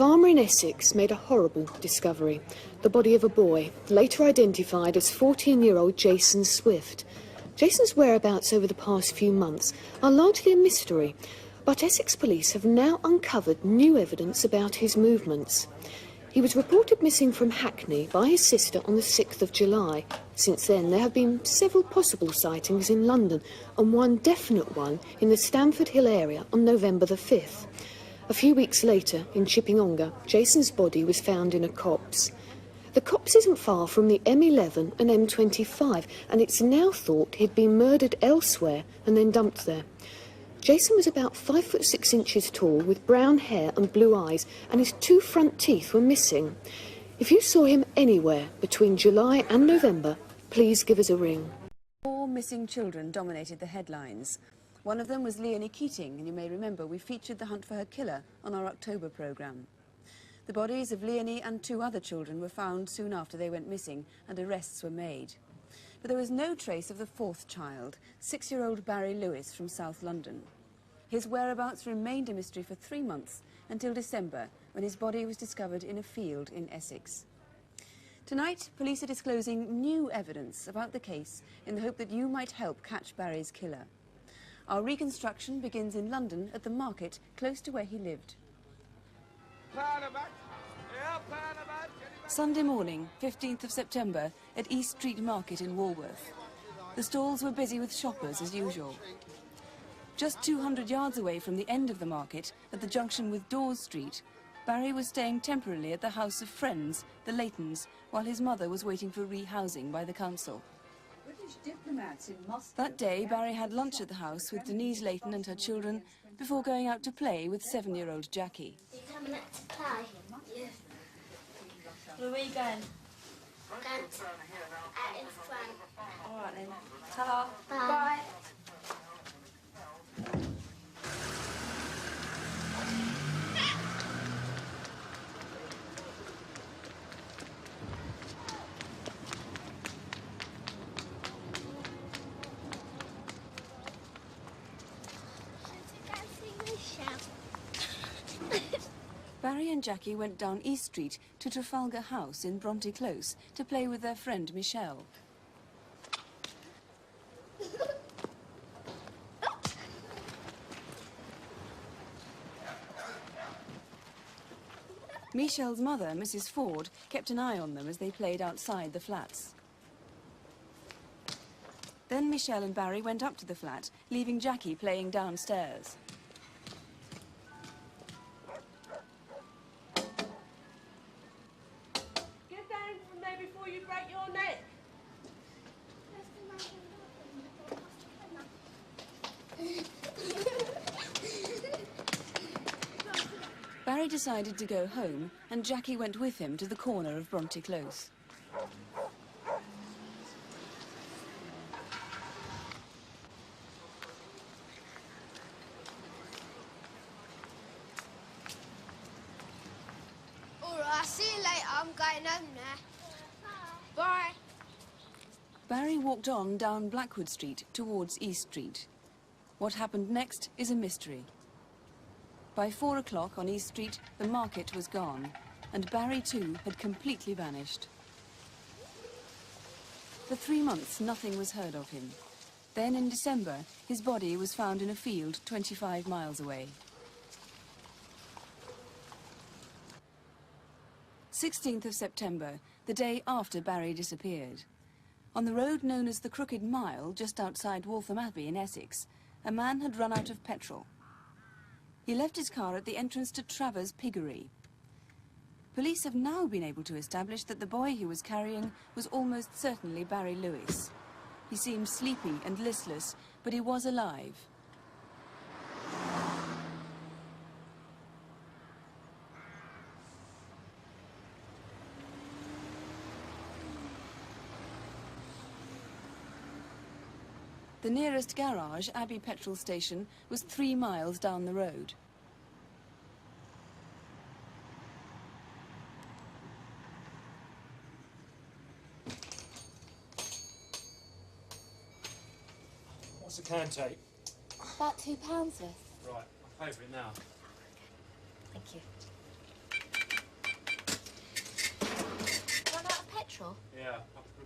Farmer in Essex made a horrible discovery. The body of a boy, later identified as 14-year-old Jason Swift. Jason's whereabouts over the past few months are largely a mystery, but Essex police have now uncovered new evidence about his movements. He was reported missing from Hackney by his sister on the 6th of July. Since then, there have been several possible sightings in London and one definite one in the Stamford Hill area on November the 5th. A few weeks later, in Chipping-Ongar, Jason's body was found in a copse. The copse isn't far from the M11 and M25, and it's now thought he'd been murdered elsewhere and then dumped there. Jason was about 5'6" tall, with brown hair and blue eyes, and his 2 front teeth were missing. If you saw him anywhere between July and November, please give us a ring. 4 missing children dominated the headlines. One of them was Leonie Keating, and you may remember we featured the hunt for her killer on our October programme. The bodies of Leonie and 2 other children were found soon after they went missing, and arrests were made. But there was no trace of the 4th child, 6-year-old Barry Lewis from South London. His whereabouts remained a mystery for 3 months, until December, when his body was discovered in a field in Essex. Tonight, police are disclosing new evidence about the case in the hope that you might help catch Barry's killer. Our reconstruction begins in London at the market close to where he lived. Sunday morning, 15th of September, at East Street Market in Walworth. The stalls were busy with shoppers as usual. Just 200 yards away from the end of the market, at the junction with Dawes Street, Barry was staying temporarily at the house of friends, the Leightons, while his mother was waiting for rehousing by the council. That day, Barry had lunch at the house with Denise Leighton and her children before going out to play with 7-year-old Jackie. Are you coming out to play? Yeah. Where are you going? I'm going out in front. All right then. Ta-ra. Bye. Bye. Barry and Jackie went down East Street to Trafalgar House in Bronte Close to play with their friend Michelle. Michelle's mother, Mrs. Ford, kept an eye on them as they played outside the flats. Then Michelle and Barry went up to the flat, leaving Jackie playing downstairs. Get down from there before you break your neck. Barry decided to go home, and Jackie went with him to the corner of Bronte Close. All right, see you later. I'm going home now. Bye. Barry walked on down Blackwood Street towards East Street. What happened next is a mystery. By 4 o'clock on East Street, the market was gone, and Barry too had completely vanished. For 3 months, nothing was heard of him. Then in December, his body was found in a field 25 miles away. 16th of September, the day after Barry disappeared. On the road known as the Crooked Mile, just outside Waltham Abbey in Essex, a man had run out of petrol. He left his car at the entrance to Travers Piggery. Police have now been able to establish that the boy he was carrying was almost certainly Barry Lewis. He seemed sleepy and listless, but he was alive. The nearest garage, Abbey Petrol Station, was 3 miles down the road. What's the can take? About £2 worth. Right, I'll pay for it now. Thank you.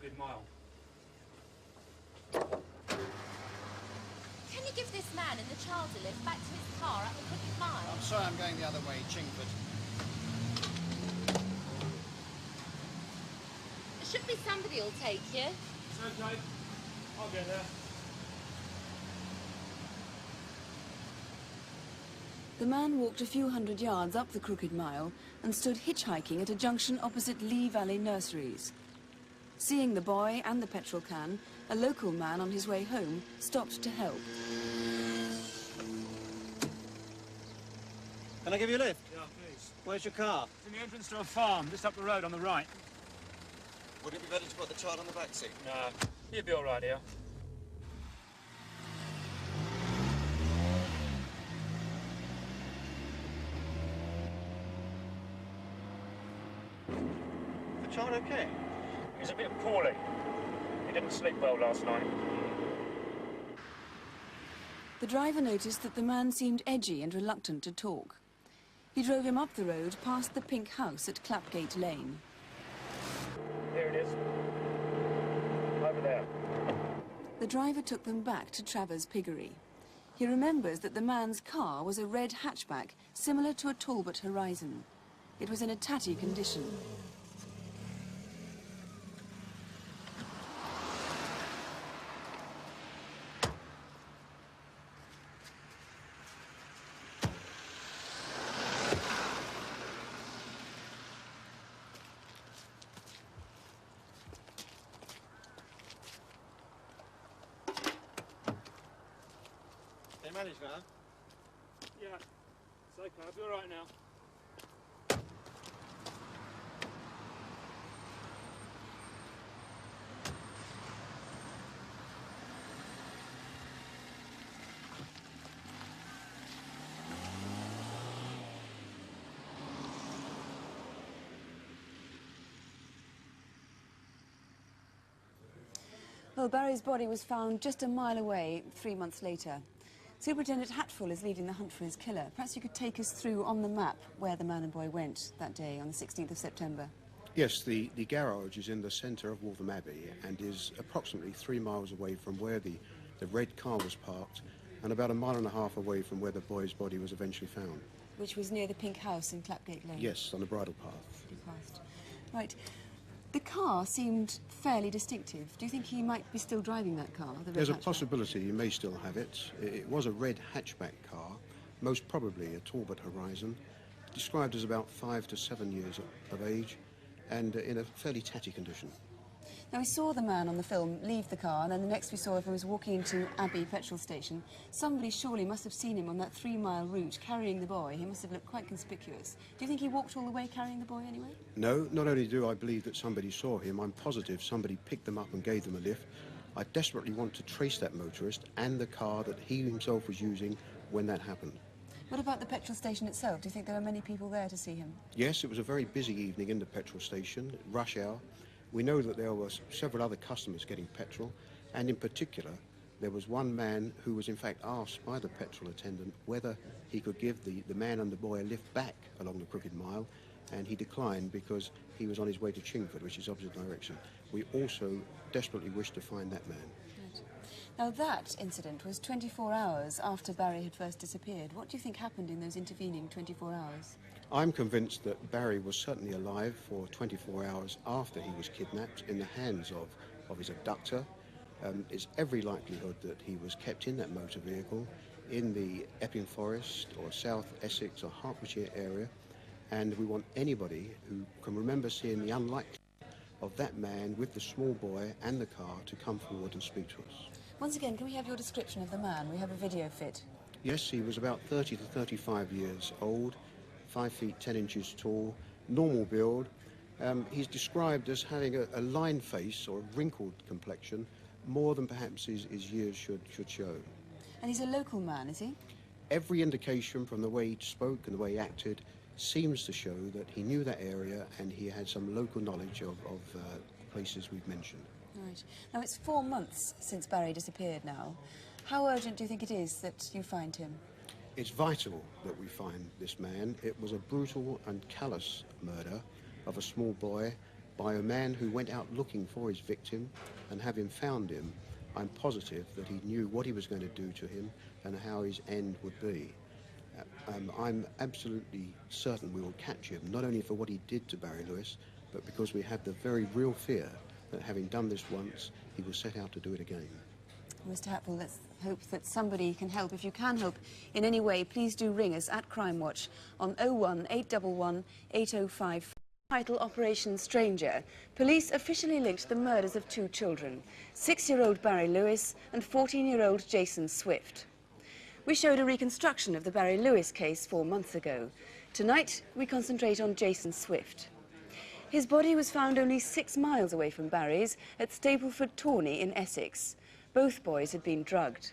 Crooked Mile. Can you give this man in the child a lift back to his car at the Crooked Mile? I'm sorry, I'm going the other way, Chingford. There should be somebody who'll take you. It's okay. I'll get there. The man walked a few hundred yards up the Crooked Mile and stood hitchhiking at a junction opposite Lee Valley Nurseries. Seeing the boy and the petrol can, a local man on his way home stopped to help. Can I give you a lift? Yeah, please. Where's your car? It's in the entrance to a farm, just up the road on the right. Would it be better to put the child on the back seat? No, you'll be all right here. The child okay? He's a bit poorly. He didn't sleep well last night. The driver noticed that the man seemed edgy and reluctant to talk. He drove him up the road past the pink house at Clapgate Lane. Here it is. Over there. The driver took them back to Travers Piggery. He remembers that the man's car was a red hatchback, similar to a Talbot Horizon. It was in a tatty condition. They managed now? Yeah, it's okay. I'll be all right now. Well, Barry's body was found just a mile away 3 months later. Superintendent Hatfull is leading the hunt for his killer. Perhaps you could take us through on the map where the man and boy went that day on the 16th of September. Yes, the garage is in the centre of Waltham Abbey and is approximately 3 miles away from where the red car was parked and about 1.5 miles away from where the boy's body was eventually found. Which was near the pink house in Clapgate Lane. Yes, on the bridle path. Right. The car seemed fairly distinctive. Do you think he might be still driving that car? The red There's a hatchback? possibility he may still have it. It was a red hatchback car, most probably a Talbot Horizon, described as about 5 to 7 years of age and in a fairly tatty condition. Now, we saw the man on the film leave the car, and then the next we saw him was walking into Abbey petrol station. Somebody surely must have seen him on that 3-mile route carrying the boy. He must have looked quite conspicuous. Do you think he walked all the way carrying the boy anyway? No, not only do I believe that somebody saw him, I'm positive somebody picked them up and gave them a lift. I desperately want to trace that motorist and the car that he himself was using when that happened. What about the petrol station itself? Do you think there were many people there to see him? Yes, it was a very busy evening in the petrol station, rush hour. We know that there were several other customers getting petrol, and in particular, there was one man who was in fact asked by the petrol attendant whether he could give the man and the boy a lift back along the Crooked Mile, and he declined because he was on his way to Chingford, which is opposite direction. We also desperately wish to find that man. Right. Now, that incident was 24 hours after Barry had first disappeared. What do you think happened in those intervening 24 hours? I'm convinced that Barry was certainly alive for 24 hours after he was kidnapped in the hands of his abductor. There's every likelihood that he was kept in that motor vehicle in the Epping Forest or South Essex or Hertfordshire area, and we want anybody who can remember seeing the unlikely of that man with the small boy and the car to come forward and speak to us. Once again, can we have your description of the man? We have a video fit. Yes, he was about 30 to 35 years old, 5 feet 10 inches tall, normal build. He's described as having a lined face or a wrinkled complexion, more than perhaps his years should show. And he's a local man, is he? Every indication from the way he spoke and the way he acted seems to show that he knew that area and he had some local knowledge of places we've mentioned. Right. Now, it's 4 months since Barry disappeared now. How urgent do you think it is that you find him? It's vital that we find this man. It was a brutal and callous murder of a small boy by a man who went out looking for his victim, and having found him, I'm positive that he knew what he was going to do to him and how his end would be. I'm absolutely certain we will catch him, not only for what he did to Barry Lewis, but because we have the very real fear that having done this once, he will set out to do it again. Mr. Hatfield, let's hope that somebody can help. If you can help in any way, please do ring us at Crimewatch on 01 811 8054. Title Operation Stranger. Police officially linked the murders of 2 children, 6-year-old Barry Lewis and 14-year-old Jason Swift. We showed a reconstruction of the Barry Lewis case 4 months ago. Tonight, we concentrate on Jason Swift. His body was found only 6 miles away from Barry's at Stapleford Tawney in Essex. Both boys had been drugged.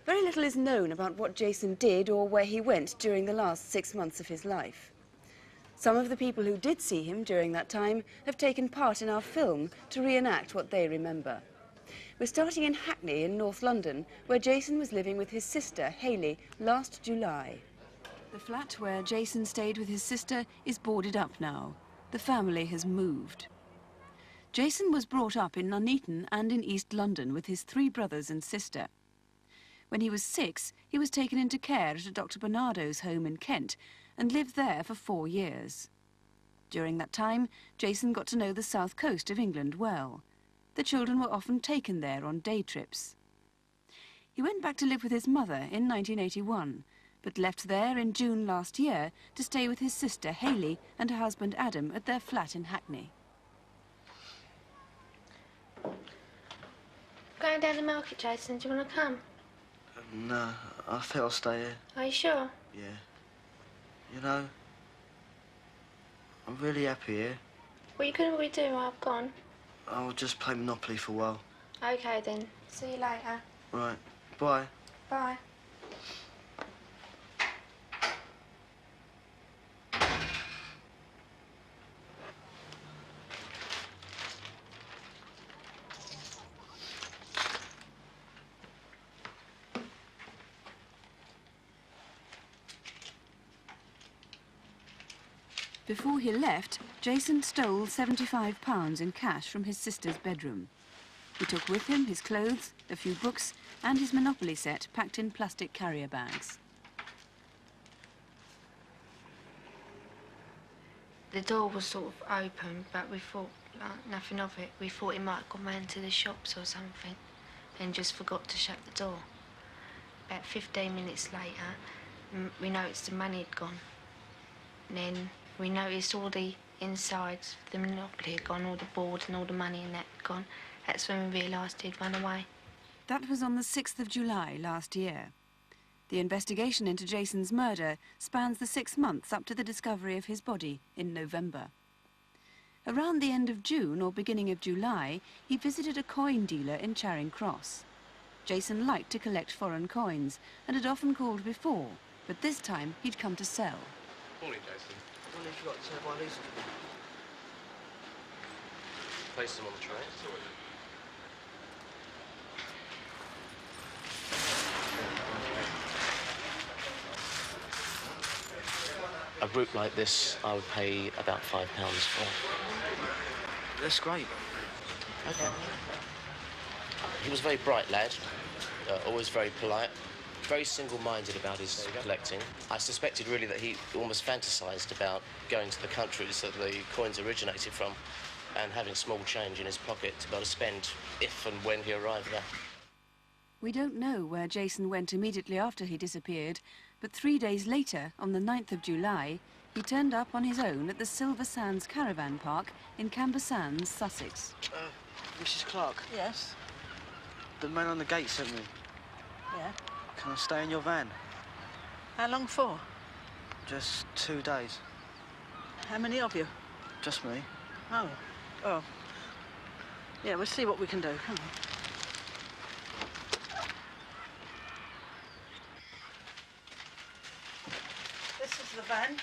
Very little is known about what Jason did or where he went during the last 6 months of his life. Some of the people who did see him during that time have taken part in our film to reenact what they remember. We're starting in Hackney in North London, where Jason was living with his sister, Hayley, last July. The flat where Jason stayed with his sister is boarded up now. The family has moved. Jason was brought up in Nuneaton and in East London with his 3 brothers and sister. When he was 6, he was taken into care at a Dr. Bernardo's home in Kent and lived there for 4 years. During that time, Jason got to know the south coast of England well. The children were often taken there on day trips. He went back to live with his mother in 1981, but left there in June last year to stay with his sister Hayley and her husband Adam at their flat in Hackney. Going down the market, Jason. Do you want to come? No, I think I'll stay here. Are you sure? Yeah. You know, I'm really happy here. What can we do while I've gone? I'll just play Monopoly for a while. Okay, then. See you later. Right. Bye. Bye. Before he left, Jason stole £75 in cash from his sister's bedroom. He took with him his clothes, a few books, and his Monopoly set packed in plastic carrier bags. The door was sort of open, but we thought nothing of it. We thought he might have gone round to the shops or something and just forgot to shut the door. About 15 minutes later, we noticed the money had gone. And then we noticed all the insides of the Monopoly had gone, all the boards and all the money and that had gone. That's when we realised he'd run away. That was on the 6th of July last year. The investigation into Jason's murder spans the 6 months up to the discovery of his body in November. Around the end of June or beginning of July, he visited a coin dealer in Charing Cross. Jason liked to collect foreign coins and had often called before, but this time he'd come to sell. Morning, Jason. I wonder if you got to buy these for me. Place them on the tray. A route like this, I would pay about £5 for. That's great. Okay. He was a very bright lad, always very polite, very single-minded about his collecting. I suspected really that he almost fantasised about going to the countries that the coins originated from and having small change in his pocket to be able to spend if and when he arrived there. We don't know where Jason went immediately after he disappeared, but 3 days later, on the 9th of July, he turned up on his own at the Silver Sands Caravan Park in Camber Sands, Sussex. Mrs. Clark, Yes. the man on the gate sent me. Yeah. Can I stay in your van? How long for? Just 2 days. How many of you? Just me. Oh. Oh. Yeah, we'll see what we can do. Come on. This is the van.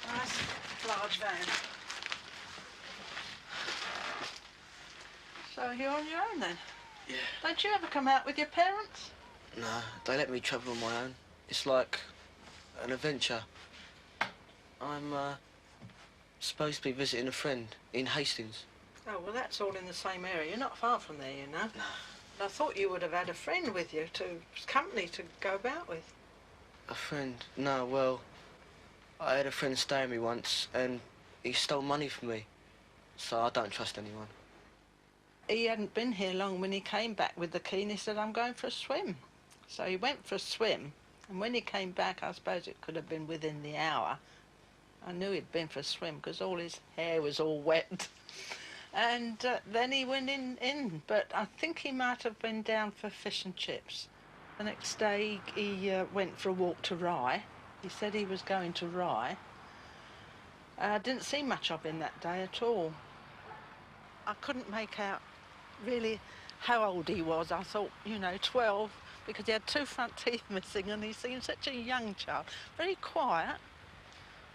Nice, large van. So you're on your own then? Yeah. Don't you ever come out with your parents? No, they let me travel on my own. It's like an adventure. I'm Supposed to be visiting a friend in Hastings. Oh, well, that's all in the same area. You're not far from there, you know. No. And I thought you would have had a friend with you, company to go about with. A friend? No, well, I had a friend stay with me once, and he stole money from me. So I don't trust anyone. He hadn't been here long when he came back with the key and he said, I'm going for a swim. So he went for a swim, and when he came back, I suppose it could have been within the hour. I knew he'd been for a swim because all his hair was all wet. And then he went in, but I think he might have been down for fish and chips. The next day he went for a walk to Rye. He said he was going to Rye. I didn't see much of him that day at all. I couldn't make out really how old he was. I thought, you know, 12, because he had 2 front teeth missing and he seemed such a young child. Very quiet,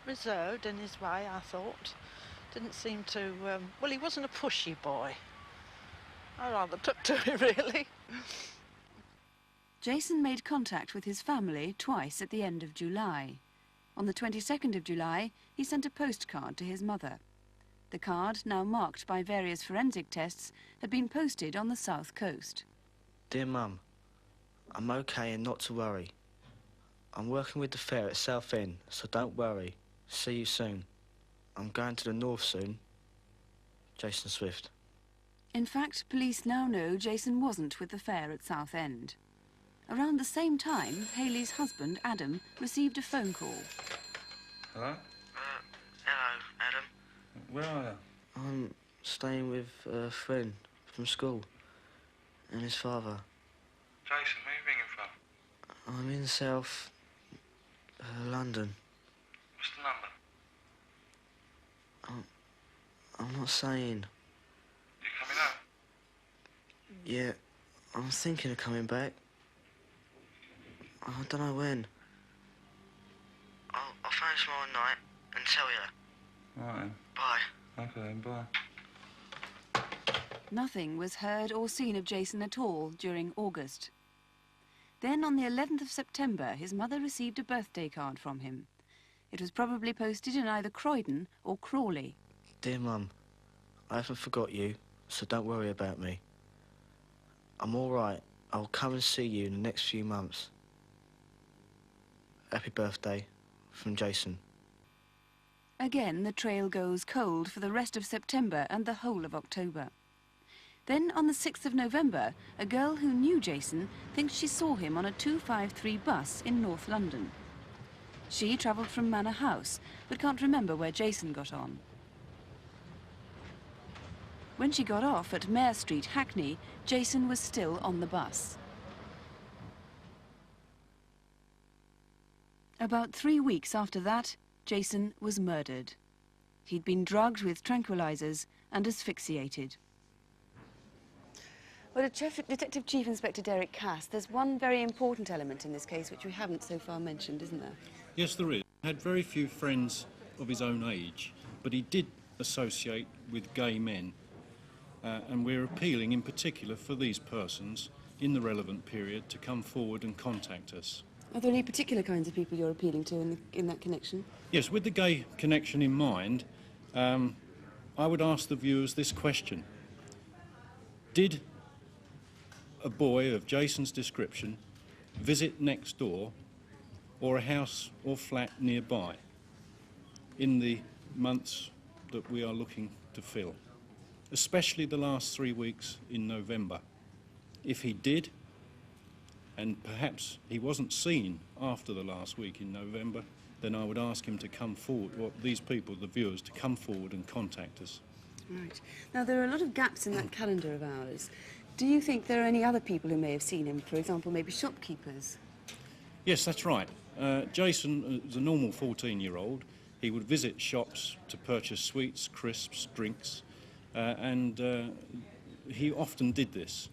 reserved in his way, I thought. Didn't seem to, well, he wasn't a pushy boy. I rather took to him, really. Jason made contact with his family twice at the end of July. On the 22nd of July, he sent a postcard to his mother. The card, now marked by various forensic tests, had been posted on the south coast. Dear Mum, I'm okay and not to worry. I'm working with the fair at Southend, so don't worry. See you soon. I'm going to the north soon. Jason Swift. In fact, police now know Jason wasn't with the fair at Southend. Around the same time, Hayley's husband, Adam, received a phone call. Hello? Hello, Adam. Where are you? I'm staying with a friend from school and his father. Jason, where are you ringing from? I'm in South London. What's the number? I'm not saying. You coming home? Yeah, I'm thinking of coming back. I don't know when. I'll phone tomorrow night and tell you. Right then. Bye. Okay then, bye. Nothing was heard or seen of Jason at all during August. Then, on the 11th of September, his mother received a birthday card from him. It was probably posted in either Croydon or Crawley. Dear Mum, I haven't forgot you, so don't worry about me. I'm all right. I'll come and see you in the next few months. Happy birthday, from Jason. Again, the trail goes cold for the rest of September and the whole of October. Then, on the 6th of November, a girl who knew Jason thinks she saw him on a 253 bus in North London. She travelled from Manor House, but can't remember where Jason got on. When she got off at Mare Street, Hackney, Jason was still on the bus. About 3 weeks after that, Jason was murdered. He'd been drugged with tranquilizers and asphyxiated. Well, Detective Chief Inspector Derek Cass, there's one very important element in this case which we haven't so far mentioned, isn't there? Yes, there is. He had very few friends of his own age, but he did associate with gay men. And we're appealing in particular for these persons in the relevant period to come forward and contact us. Are there any particular kinds of people you're appealing to in that connection? Yes, with the gay connection in mind, I would ask the viewers this question. Did a boy of Jason's description visit next door or a house or flat nearby in the months that we are looking to fill, especially the last 3 weeks in November? If he did, and perhaps he wasn't seen after the last week in November, then I would ask him to come forward, or these people, the viewers, to come forward and contact us. Right. Now, there are a lot of gaps in that calendar of ours. Do you think there are any other people who may have seen him, for example, maybe shopkeepers? Yes, that's right. Jason is a normal 14-year-old. He would visit shops to purchase sweets, crisps, drinks, and he often did this.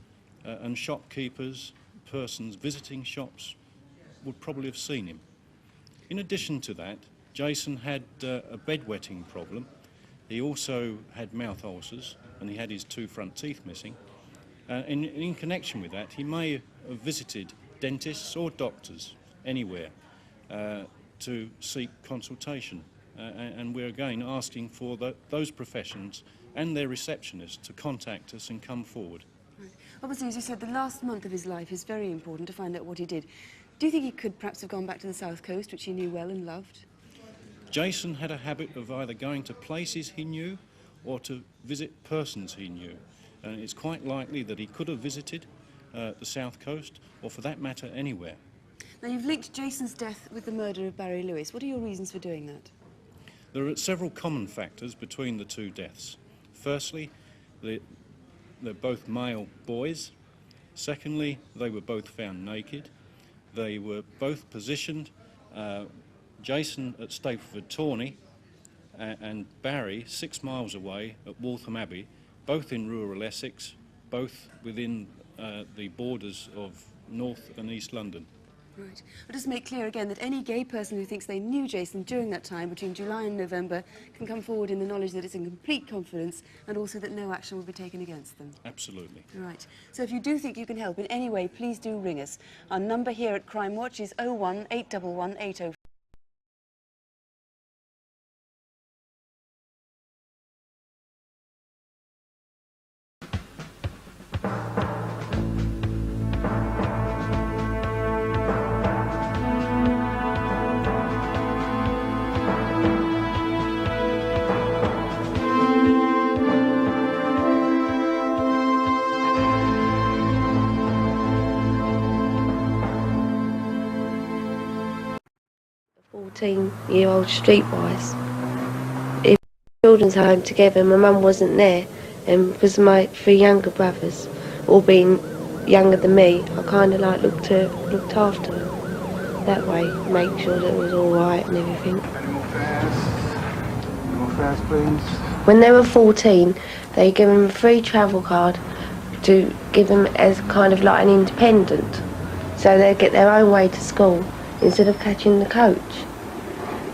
And shopkeepers, persons visiting shops, would probably have seen him. In addition to that, Jason had a bedwetting problem. He also had mouth ulcers, and he had his 2 front teeth missing. In connection with that, he may have visited dentists or doctors anywhere to seek consultation and we're again asking for those professions and their receptionists to contact us and come forward. Right. Obviously, as you said, the last month of his life is very important to find out what he did. Do you think he could perhaps have gone back to the south coast, which he knew well and loved? Jason had a habit of either going to places he knew or to visit persons he knew. And it's quite likely that he could have visited the south coast, or for that matter, anywhere. Now, you've linked Jason's death with the murder of Barry Lewis. What are your reasons for doing that? There are several common factors between the two deaths. Firstly, they're both male boys. Secondly, they were both found naked. They were both positioned, Jason at Stapleford Tawney and Barry 6 miles away at Waltham Abbey, both in rural Essex, both within the borders of North and East London. Right. I'll just make clear again that any gay person who thinks they knew Jason during that time, between July and November, can come forward in the knowledge that it's in complete confidence and also that no action will be taken against them. Absolutely. Right. So if you do think you can help in any way, please do ring us. Our number here at Crimewatch is 01 811 804. Year-old streetwise. In children's home together, my mum wasn't there, and because of my 3 younger brothers, all being younger than me, I kind of like looked after them that way, make sure that it was all right and everything. Any more fares? Any more fares, please? When they were 14, they gave them a free travel card to give them as kind of like an independent, so they'd get their own way to school instead of catching the coach.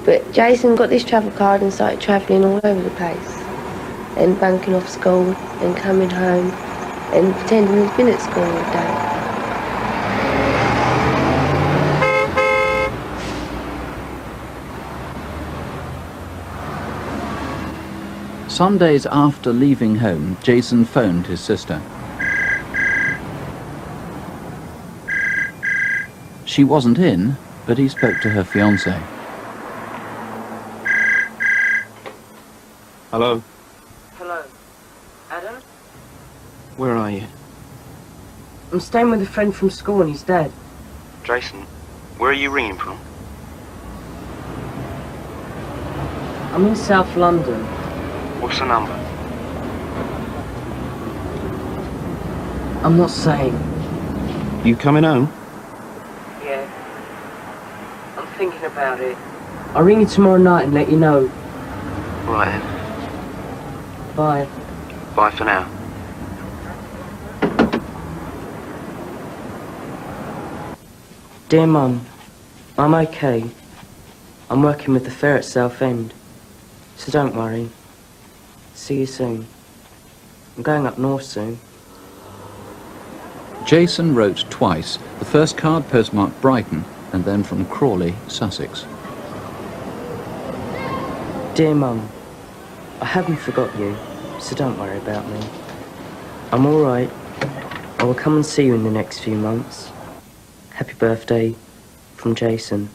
But Jason got this travel card and started travelling all over the place and bunking off school and coming home and pretending he's been at school all day. Some days after leaving home, Jason phoned his sister. She wasn't in, but he spoke to her fiancé. Hello? Hello. Adam? Where are you? I'm staying with a friend from school and he's dead. Jason, where are you ringing from? I'm in South London. What's the number? I'm not saying. You coming home? Yeah. I'm thinking about it. I'll ring you tomorrow night and let you know. Right then. Bye. Bye for now. Dear Mum, I'm okay. I'm working with the fair at Southend, so don't worry. See you soon. I'm going up north soon. Jason wrote twice, the first card postmarked Brighton and then from Crawley, Sussex. Dear Mum, I haven't forgot you, so don't worry about me. I'm all right. I will come and see you in the next few months. Happy birthday, from Jason.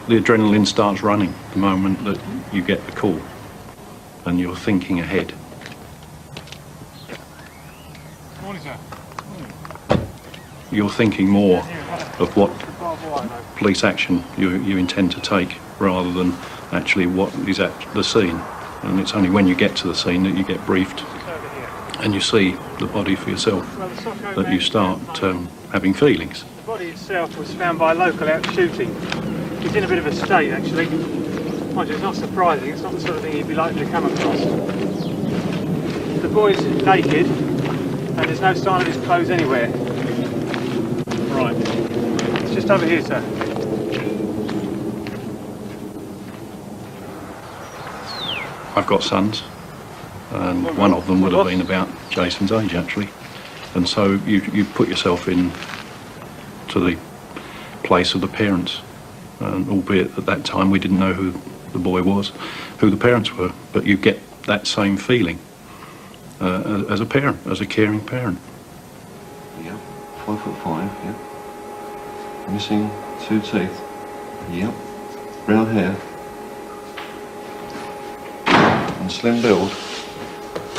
The adrenaline starts running the moment that you get the call and you're thinking ahead. Morning, sir. You're thinking more of what police action you intend to take rather than actually what is at the scene. And it's only when you get to the scene that you get briefed and you see the body for yourself that you start having feelings. The body itself was found by a local out shooting. He's in a bit of a state, actually. Mind you, it's not surprising. It's not the sort of thing you'd be likely to come across. The boy's naked, and there's no sign of his clothes anywhere. Right. It's just over here, sir. I've got sons, and one of them would have been about Jason's age, actually. And so you put yourself in to the place of the parents, albeit at that time we didn't know who the boy was, who the parents were, but you get that same feeling as a parent, as a caring parent. Yep, 5'5", yep. Missing 2 teeth, yep. Brown hair. And slim build.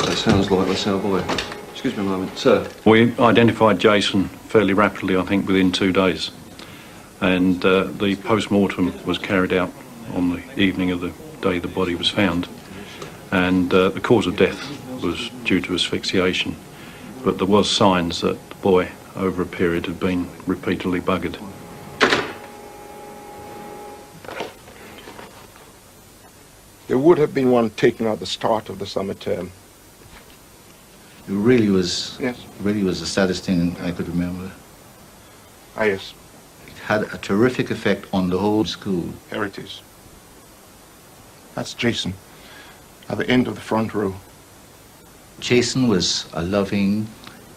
That sounds like that's our boy. Excuse me a moment, sir. We identified Jason fairly rapidly, I think within 2 days. And the post-mortem was carried out on the evening of the day the body was found. And the cause of death was due to asphyxiation. But there was signs that the boy, over a period, had been repeatedly buggered. There would have been one taken at the start of the summer term. It really was. Yes. Really was the saddest thing I could remember. Ah, yes. It had a terrific effect on the whole school. Here it is. That's Jason, at the end of the front row. Jason was a loving,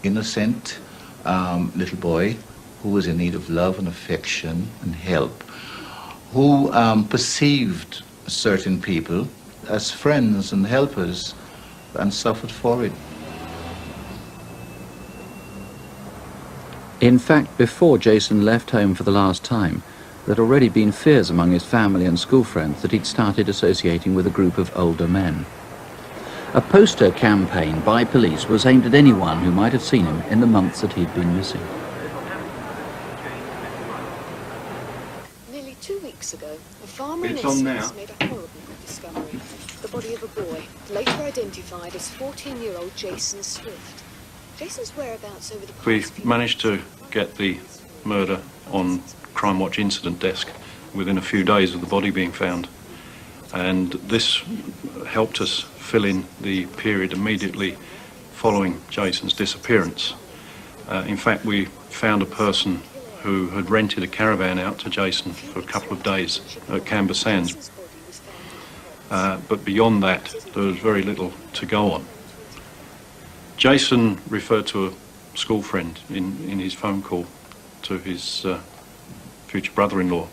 innocent little boy who was in need of love and affection and help, who perceived certain people as friends and helpers and suffered for it. In fact, before Jason left home for the last time, there'd already been fears among his family and school friends that he'd started associating with a group of older men. A poster campaign by police was aimed at anyone who might have seen him in the months that he'd been missing. Nearly 2 weeks ago, a farmer in It's on now. Essex made a horrible discovery. The body of a boy, later identified as 14-year-old Jason Swift. Jason's whereabouts over the past We few managed to get the murder on Crimewatch Incident Desk within a few days of the body being found. And this helped us fill in the period immediately following Jason's disappearance. In fact, we found a person who had rented a caravan out to Jason for a couple of days at Canberra Sands. But beyond that, there was very little to go on. Jason referred to a school friend in his phone call to his future brother-in-law,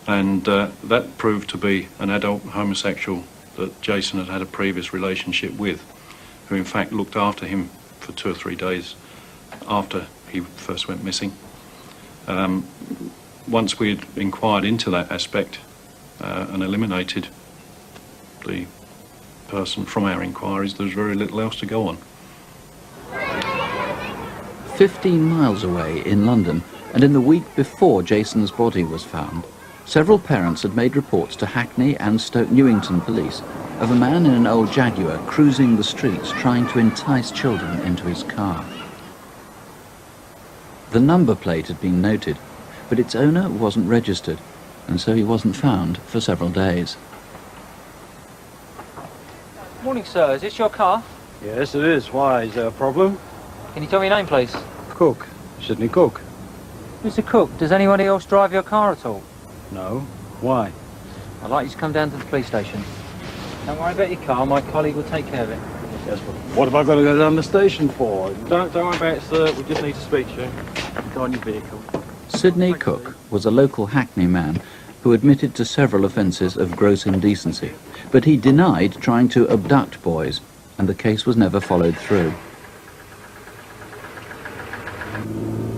and that proved to be an adult homosexual that Jason had had a previous relationship with, who in fact looked after him for 2 or 3 days after he first went missing. Once we had inquired into that aspect and eliminated the person from our inquiries, there was very little else to go on. 15 miles away in London, and in the week before Jason's body was found, several parents had made reports to Hackney and Stoke Newington police of a man in an old Jaguar cruising the streets trying to entice children into his car. The number plate had been noted, but its owner wasn't registered, and so he wasn't found for several days. Morning, sir. Is this your car? Yes, it is. Why? Is there a problem? Can you tell me your name, please? Cooke. Sidney Cooke. Mr. Cooke, does anybody else drive your car at all? No. Why? I'd like you to come down to the police station. Don't worry about your car. My colleague will take care of it. Yes, but what have I got to go down the station for? Don't worry about it, sir. We just need to speak to you. Go on your vehicle. Sidney Cooke was a local Hackney man who admitted to several offences of gross indecency, but he denied trying to abduct boys, and the case was never followed through.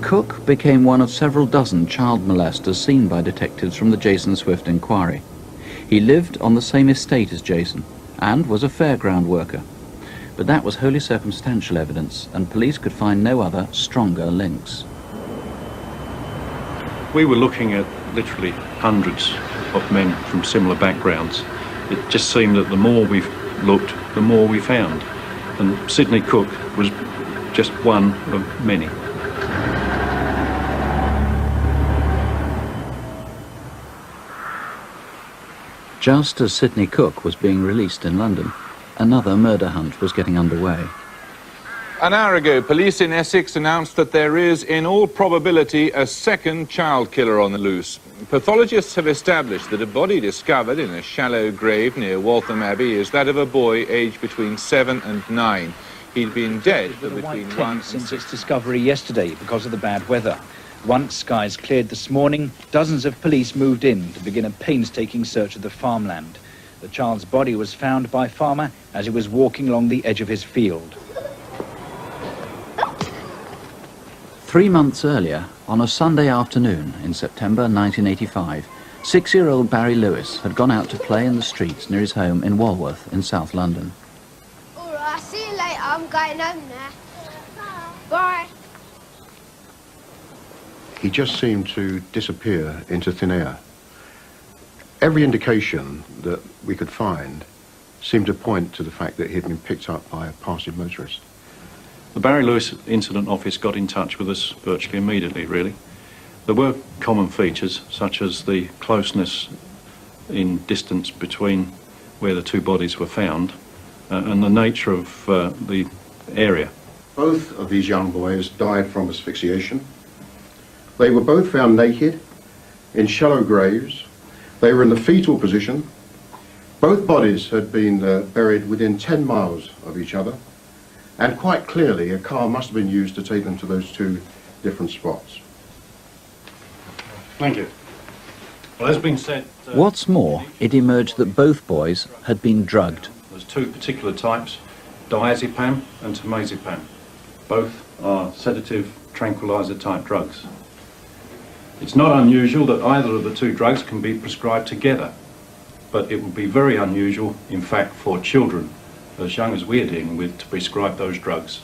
Cooke became one of several dozen child molesters seen by detectives from the Jason Swift inquiry. He lived on the same estate as Jason and was a fairground worker, but that was wholly circumstantial evidence, and police could find no other stronger links. We were looking at literally hundreds of men from similar backgrounds. It just seemed that the more we looked, the more we found. And Sidney Cooke was just one of many. Just as Sidney Cooke was being released in London, another murder hunt was getting underway. An hour ago, police in Essex announced that there is, in all probability, a second child killer on the loose. Pathologists have established that a body discovered in a shallow grave near Waltham Abbey is that of a boy aged between 7 and 9. He'd been dead for between 1 and since 6 its discovery yesterday because of the bad weather. Once skies cleared this morning, dozens of police moved in to begin a painstaking search of the farmland. The child's body was found by a farmer as he was walking along the edge of his field. 3 months earlier, on a Sunday afternoon in September 1985, 6-year-old Barry Lewis had gone out to play in the streets near his home in Walworth in South London. All right, I'll see you later. I'm going home now. Bye. He just seemed to disappear into thin air. Every indication that we could find seemed to point to the fact that he had been picked up by a passing motorist. The Barry Lewis Incident Office got in touch with us virtually immediately, really. There were common features, such as the closeness in distance between where the two bodies were found and the nature of the area. Both of these young boys died from asphyxiation. They were both found naked, in shallow graves. They were in the fetal position. Both bodies had been buried within 10 miles of each other. And quite clearly, a car must have been used to take them to those two different spots. Thank you. Well, as been said... What's more, it emerged that both boys had been drugged. There's two particular types, diazepam and temazepam. Both are sedative tranquilizer type drugs. It's not unusual that either of the two drugs can be prescribed together, but it would be very unusual, in fact, for children as young as we're dealing with to prescribe those drugs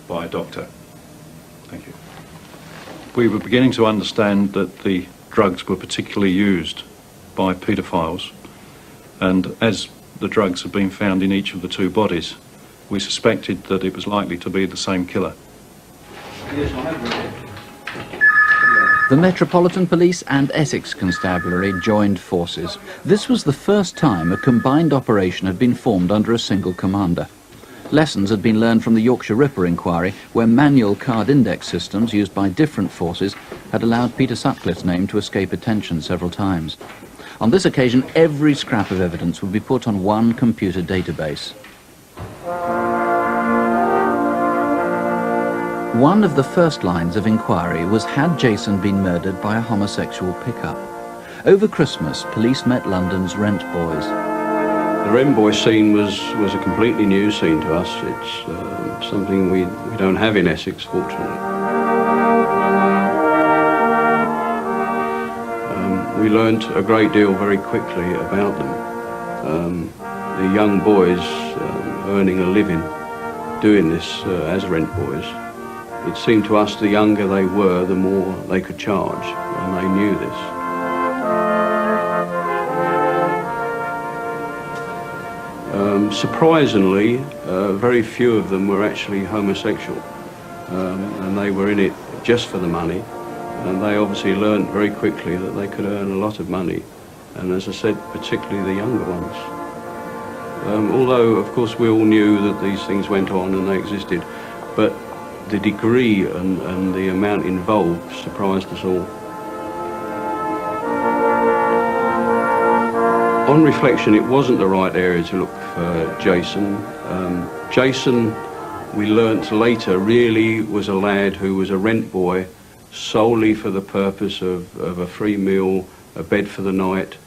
by a doctor. Thank you. We were beginning to understand that the drugs were particularly used by paedophiles, and as the drugs had been found in each of the two bodies, we suspected that it was likely to be the same killer. Yes, I have read it. The Metropolitan Police and Essex Constabulary joined forces. This was the first time a combined operation had been formed under a single commander. Lessons had been learned from the Yorkshire Ripper inquiry, where manual card index systems used by different forces had allowed Peter Sutcliffe's name to escape attention several times. On this occasion, every scrap of evidence would be put on one computer database. One of the first lines of inquiry was, had Jason been murdered by a homosexual pickup? Over Christmas, police met London's rent boys. The rent boy scene was a completely new scene to us. It's something we don't have in Essex, fortunately. We learnt a great deal very quickly about them. The young boys earning a living doing this as rent boys. It seemed to us the younger they were, the more they could charge, and they knew this. Surprisingly, very few of them were actually homosexual, and they were in it just for the money, and they obviously learned very quickly that they could earn a lot of money, and as I said, particularly the younger ones. Although, of course, we all knew that these things went on and they existed, but the degree and the amount involved surprised us all. On reflection, it wasn't the right area to look for Jason. Jason, we learnt later, really was a lad who was a rent boy solely for the purpose of a free meal, a bed for the night,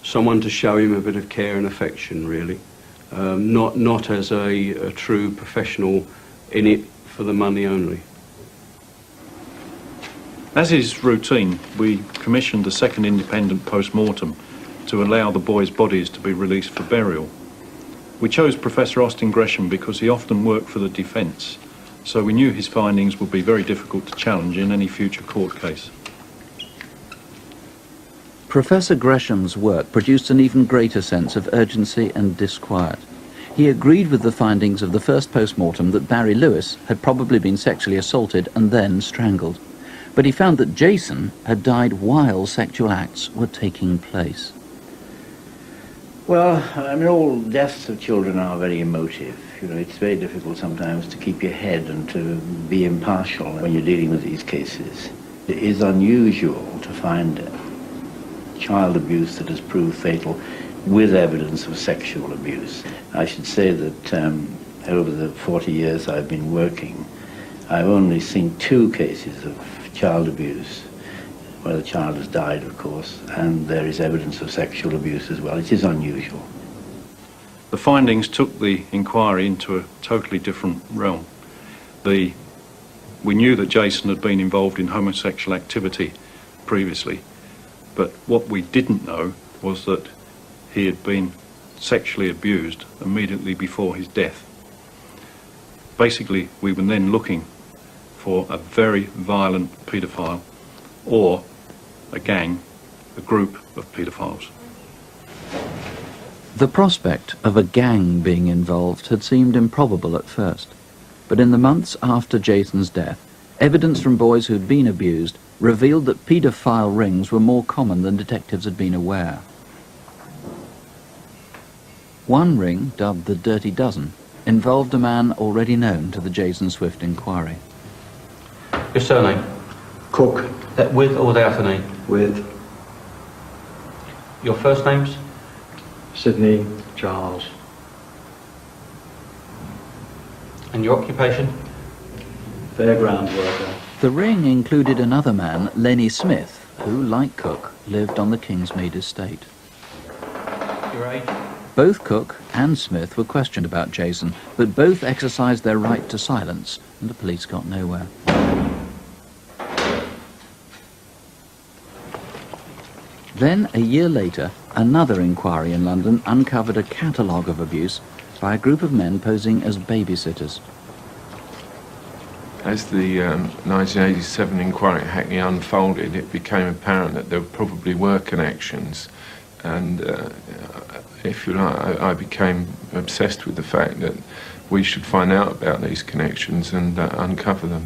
someone to show him a bit of care and affection, really. Not as a true professional in it for the money only. As is routine, we commissioned a second independent post-mortem to allow the boys' bodies to be released for burial. We chose Professor Austin Gresham because he often worked for the defence, so we knew his findings would be very difficult to challenge in any future court case. Professor Gresham's work produced an even greater sense of urgency and disquiet. He agreed with the findings of the first post-mortem that Barry Lewis had probably been sexually assaulted and then strangled. But he found that Jason had died while sexual acts were taking place. Well, I mean, all deaths of children are very emotive. You know, it's very difficult sometimes to keep your head and to be impartial when you're dealing with these cases. It is unusual to find child abuse that has proved fatal with evidence of sexual abuse. I should say that over the 40 years I've been working, I've only seen 2 cases of child abuse, where the child has died, of course, and there is evidence of sexual abuse as well. It is unusual. The findings took the inquiry into a totally different realm. We knew that Jason had been involved in homosexual activity previously, but what we didn't know was that he had been sexually abused immediately before his death. Basically, we were then looking for a very violent paedophile or a gang, a group of paedophiles. The prospect of a gang being involved had seemed improbable at first, but in the months after Jason's death, evidence from boys who'd been abused revealed that paedophile rings were more common than detectives had been aware. One ring, dubbed the Dirty Dozen, involved a man already known to the Jason Swift inquiry. Your surname? Cooke. That with or without an E? With. Your first names? Sidney, Charles. And your occupation? Fairground worker. The ring included another man, Lenny Smith, who, like Cooke, lived on the Kingsmead estate. Your age? Both Cooke and Smith were questioned about Jason, but both exercised their right to silence, and the police got nowhere. Then, a year later, another inquiry in London uncovered a catalogue of abuse by a group of men posing as babysitters. As the 1987 inquiry at Hackney unfolded, it became apparent that there probably were connections, and if you like, I became obsessed with the fact that we should find out about these connections and uncover them.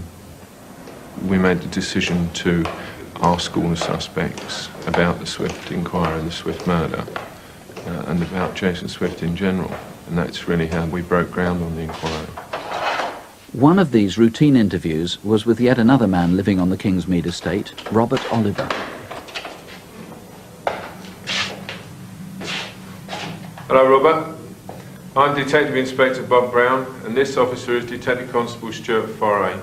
We made the decision to ask all the suspects about the Swift inquiry and the Swift murder, and about Jason Swift in general, and that's really how we broke ground on the inquiry. One of these routine interviews was with yet another man living on the Kingsmead estate, Robert Oliver. Hello, Robert. I'm Detective Inspector Bob Brown, and this officer is Detective Constable Stuart Foray.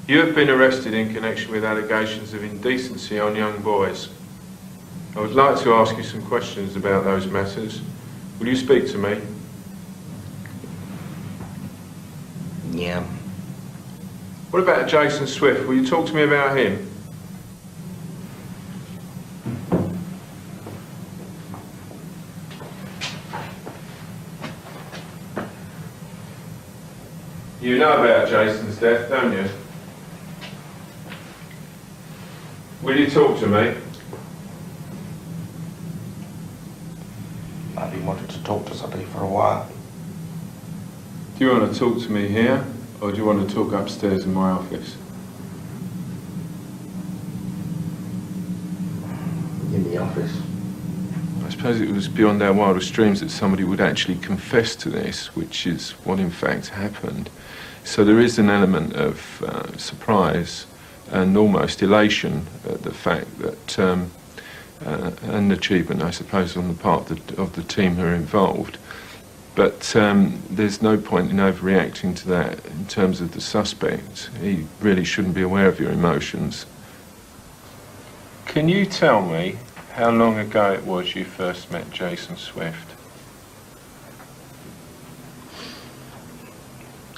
You have been arrested in connection with allegations of indecency on young boys. I would like to ask you some questions about those matters. Will you speak to me? Yeah. What about Jason Swift? Will you talk to me about him? You know about Jason's death, don't you? Will you talk to me? I've been wanting to talk to somebody for a while. Do you want to talk to me here, or do you want to talk upstairs in my office? In the office. I suppose it was beyond our wildest dreams that somebody would actually confess to this, which is what in fact happened. So there is an element of surprise and almost elation at the fact that, and achievement, I suppose, on the part of the team who are involved. But there's no point in overreacting to that in terms of the suspect. He really shouldn't be aware of your emotions. Can you tell me how long ago it was you first met Jason Swift?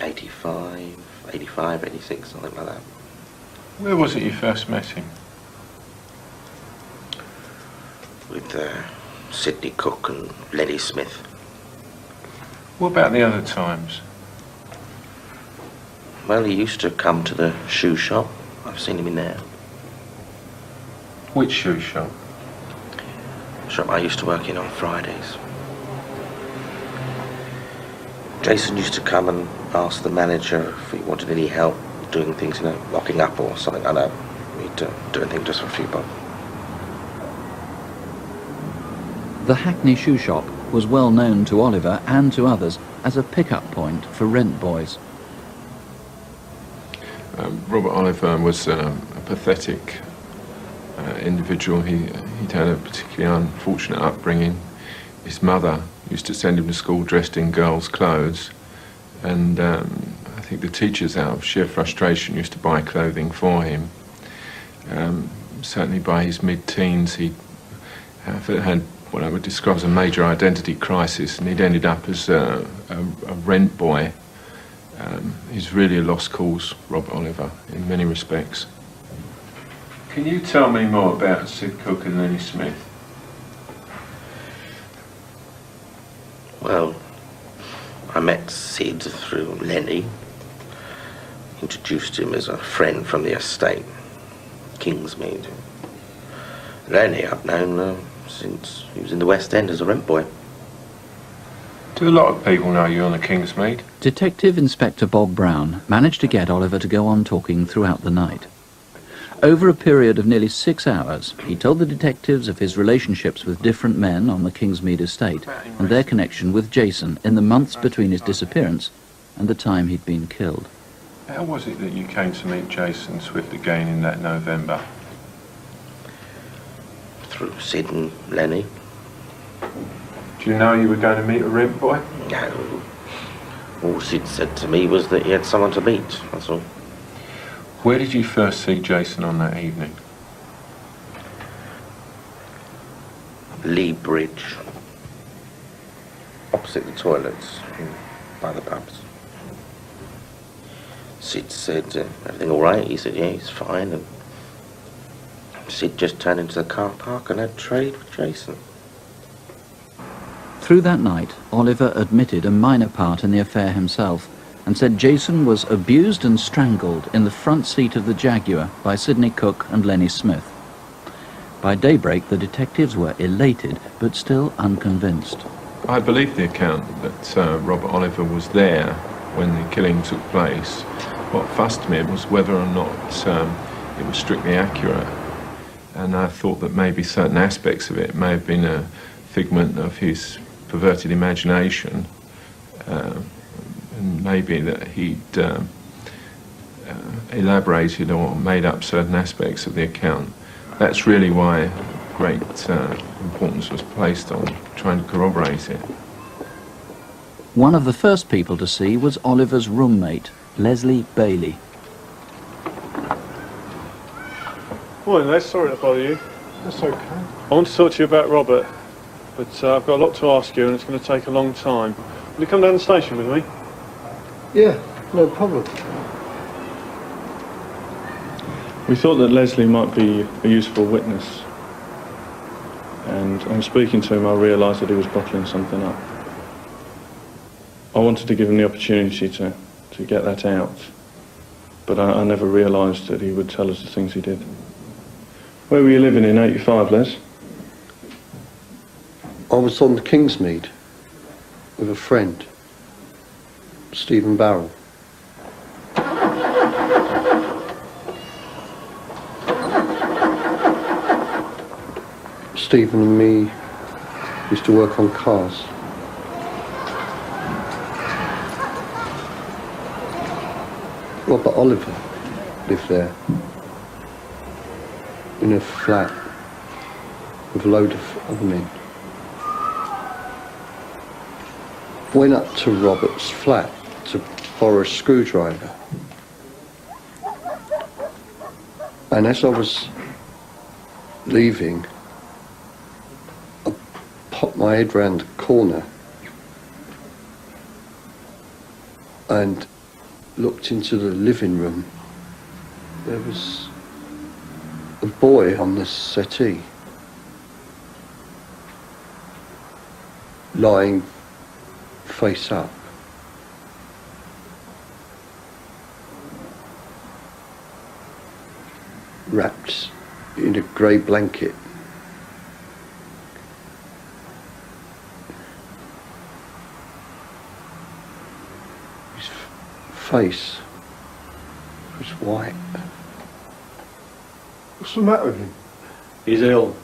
85, 86, something like that. Where was it you first met him? With Sidney Cooke and Lenny Smith. What about the other times? Well, he used to come to the shoe shop. I've seen him in there. Which shoe shop? Shop I used to work in on Fridays. Jason used to come and ask the manager if he wanted any help doing things, you know, locking up or something like that. He'd do anything just for a few bob. The Hackney shoe shop was well known to Oliver and to others as a pick-up point for rent boys. Robert Oliver was a pathetic individual. He'd had a particularly unfortunate upbringing. His mother used to send him to school dressed in girls' clothes, and I think the teachers, out of sheer frustration, used to buy clothing for him. Certainly by his mid-teens, he had what I would describe as a major identity crisis, and he'd ended up as a rent boy. He's really a lost cause, Robert Oliver, in many respects. Can you tell me more about Sid Cooke and Lenny Smith? Well, I met Sid through Lenny. Introduced him as a friend from the estate, Kingsmead. Lenny I've known since he was in the West End as a rent boy. Do a lot of people know you on the Kingsmead? Detective Inspector Bob Brown managed to get Oliver to go on talking throughout the night. Over a period of nearly 6 hours, he told the detectives of his relationships with different men on the Kingsmead estate and their connection with Jason in the months between his disappearance and the time he'd been killed. How was it that you came to meet Jason Swift again in that November? Through Sid and Lenny. Do you know you were going to meet a rent boy? No. All Sid said to me was that he had someone to meet, that's all. Where did you first see Jason on that evening? Lee Bridge. Opposite the toilets, by the pubs. Sid said, everything all right? He said, yeah, he's fine. And Sid just turned into the car park and had trade with Jason. Through that night, Oliver admitted a minor part in the affair himself and said Jason was abused and strangled in the front seat of the Jaguar by Sidney Cooke and Lenny Smith. By daybreak, the detectives were elated, but still unconvinced. I believe the account that Robert Oliver was there when the killing took place. What fussed me was whether or not it was strictly accurate. And I thought that maybe certain aspects of it may have been a figment of his perverted imagination. And maybe that he'd elaborated or made up certain aspects of the account. That's really why great importance was placed on trying to corroborate it. One of the first people to see was Oliver's roommate, Leslie Bailey. Morning, Les. Sorry to bother you. That's okay. I want to talk to you about Robert, but I've got a lot to ask you and it's going to take a long time. Will you come down the station with me? Yeah, no problem. We thought that Leslie might be a useful witness, and on speaking to him I realised that he was bottling something up. I wanted to give him the opportunity to get that out, but I never realised that he would tell us the things he did. Where were you living in 85, Les? I was on the Kingsmead with a friend, Stephen Barrell. Stephen and me used to work on cars. Robert Oliver lived there in a flat with a load of other men. Went up to Robert's flat to borrow a screwdriver. And as I was leaving, I popped my head round the corner and looked into the living room. There was a boy on the settee, lying face up. Wrapped in a grey blanket. His face was white. What's the matter with him? He's ill.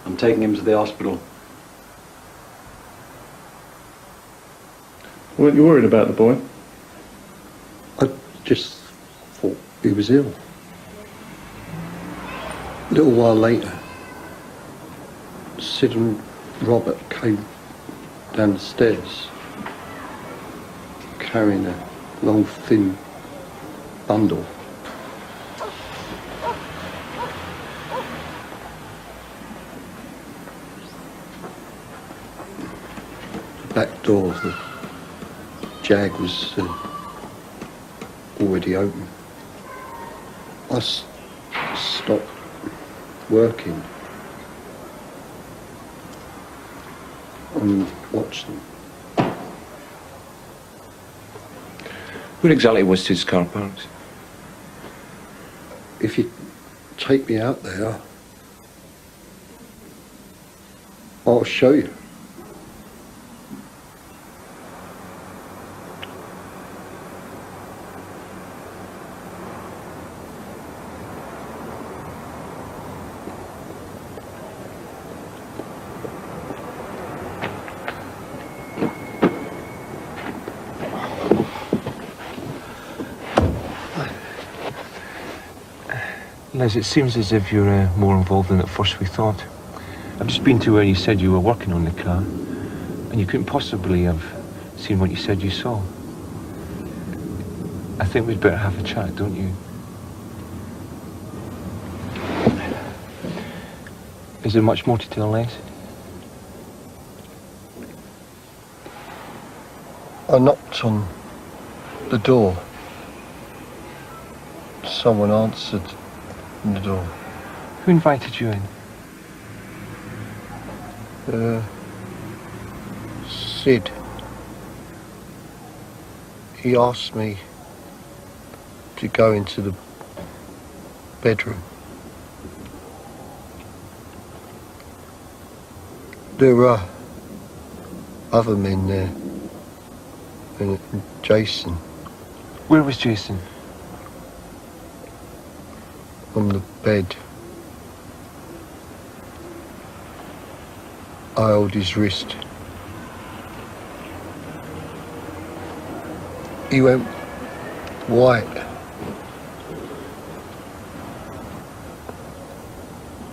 I'm taking him to the hospital. Weren't you worried about the boy? I just thought he was ill. A little while later, Sid and Robert came down the stairs, carrying a long, thin bundle. The back door of the Jag was already open. I stopped working and watched them. Where exactly was his car parked? If you take me out there, I'll show you. Les, it seems as if you're more involved than at first we thought. I've just been to where you said you were working on the car, and you couldn't possibly have seen what you said you saw. I think we'd better have a chat, don't you? Is there much more to tell, Les? I knocked on the door. Someone answered the door. Who invited you in? Sid. He asked me to go into the bedroom. There were other men there. And Jason. Where was Jason? On the bed. I held his wrist. He went white.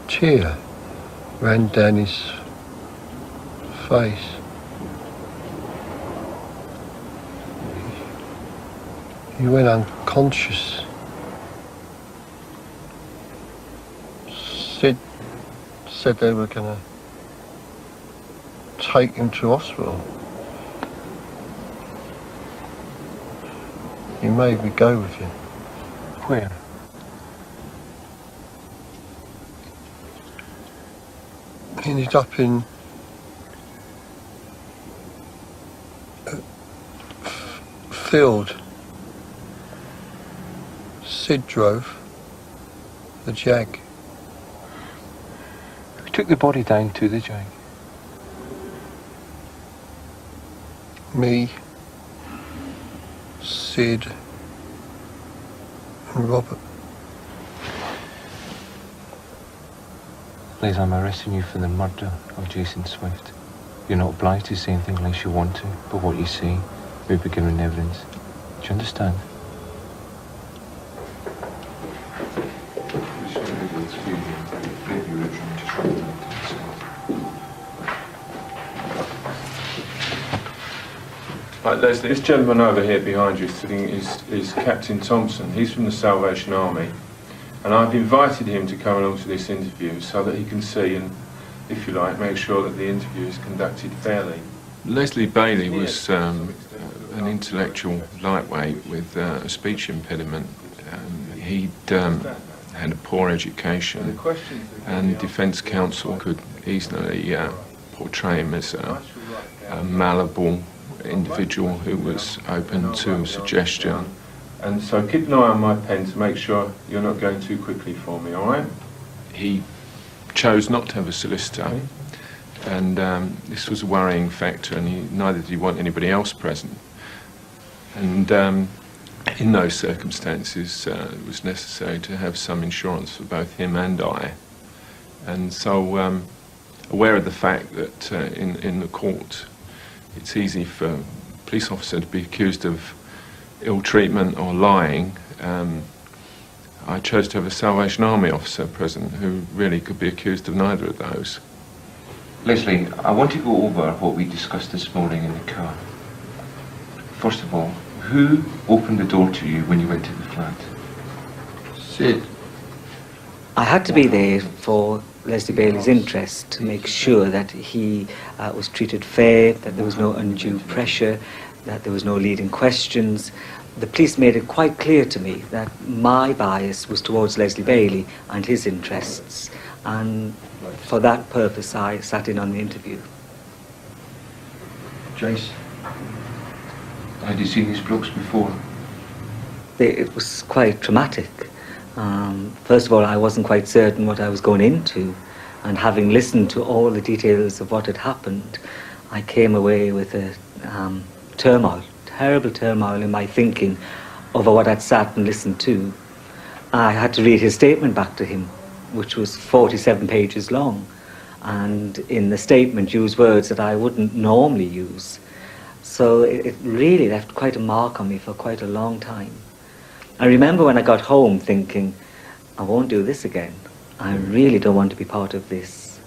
Tear ran down his face. He went unconscious. Sid said they were going to take him to hospital. He made me go with him. Where? Ended up in a field. Sid drove the Jag. Who took the body down to the Jag? Me, Sid, and Robert. Les, I'm arresting you for the murder of Jason Swift. You're not obliged to say anything unless you want to, but what you say may be given evidence. Do you understand? Right, Leslie, this gentleman over here behind you sitting is Captain Thompson. He's from the Salvation Army, and I've invited him to come along to this interview so that he can see and, if you like, make sure that the interview is conducted fairly. Leslie Bailey was an intellectual lightweight with a speech impediment. He'd had a poor education, and Defence Counsel could easily portray him as a malleable individual who was open to suggestion. And so keep an eye on my pen to make sure you're not going too quickly for me, all right? He chose not to have a solicitor, and this was a worrying factor, and neither did he want anybody else present. And in those circumstances, it was necessary to have some insurance for both him and I. And so, aware of the fact that in the court, it's easy for a police officer to be accused of ill treatment or lying, I chose to have a Salvation Army officer present who really could be accused of neither of those. Leslie, I want to go over what we discussed this morning in the car. First of all, Who opened the door to you when you went to the flat? Sid. I had to be there for Leslie Bailey's interest, to make sure that he was treated fair, that there was no undue pressure, that there was no leading questions. The police made it quite clear to me that my bias was towards Leslie Bailey and his interests, and for that purpose I sat in on the interview. Jace, had you seen these blokes before? It was quite traumatic. First of all, I wasn't quite certain what I was going into, and having listened to all the details of what had happened, I came away with a turmoil, terrible turmoil in my thinking over what I'd sat and listened to. I had to read his statement back to him, which was 47 pages long, and in the statement used words that I wouldn't normally use. So it really left quite a mark on me for quite a long time. I remember when I got home thinking, I won't do this again. I really don't want to be part of this.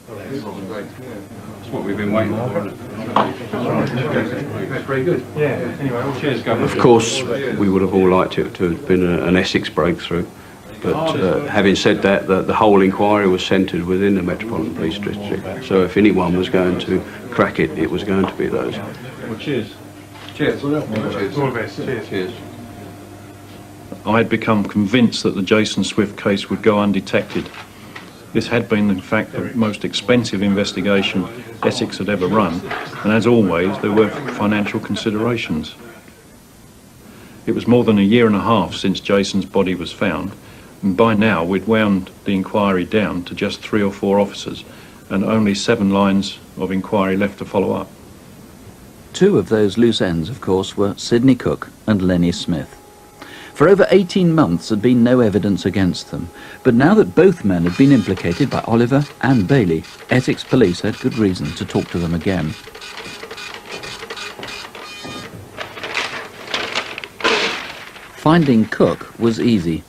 That's what we've been waiting for, isn't it? That's very good. Yeah, anyway, cheers, Governor. Of course, we would have all liked it to have been an Essex breakthrough, but having said that, the whole inquiry was centred within the Metropolitan Police District, so if anyone was going to crack it, it was going to be those. Well, cheers. Cheers. All the best. Cheers. Cheers. I had become convinced that the Jason Swift case would go undetected. This had been, in fact, the most expensive investigation Essex had ever run, and as always, there were financial considerations. It was more than a year and a half since Jason's body was found, and by now we'd wound the inquiry down to just 3 or 4 officers, and only 7 lines of inquiry left to follow up. 2 of those loose ends, of course, were Sidney Cooke and Lenny Smith. For over 18 months had been no evidence against them, but now that both men had been implicated by Oliver and Bailey, Essex police had good reason to talk to them again. Finding Cooke was easy.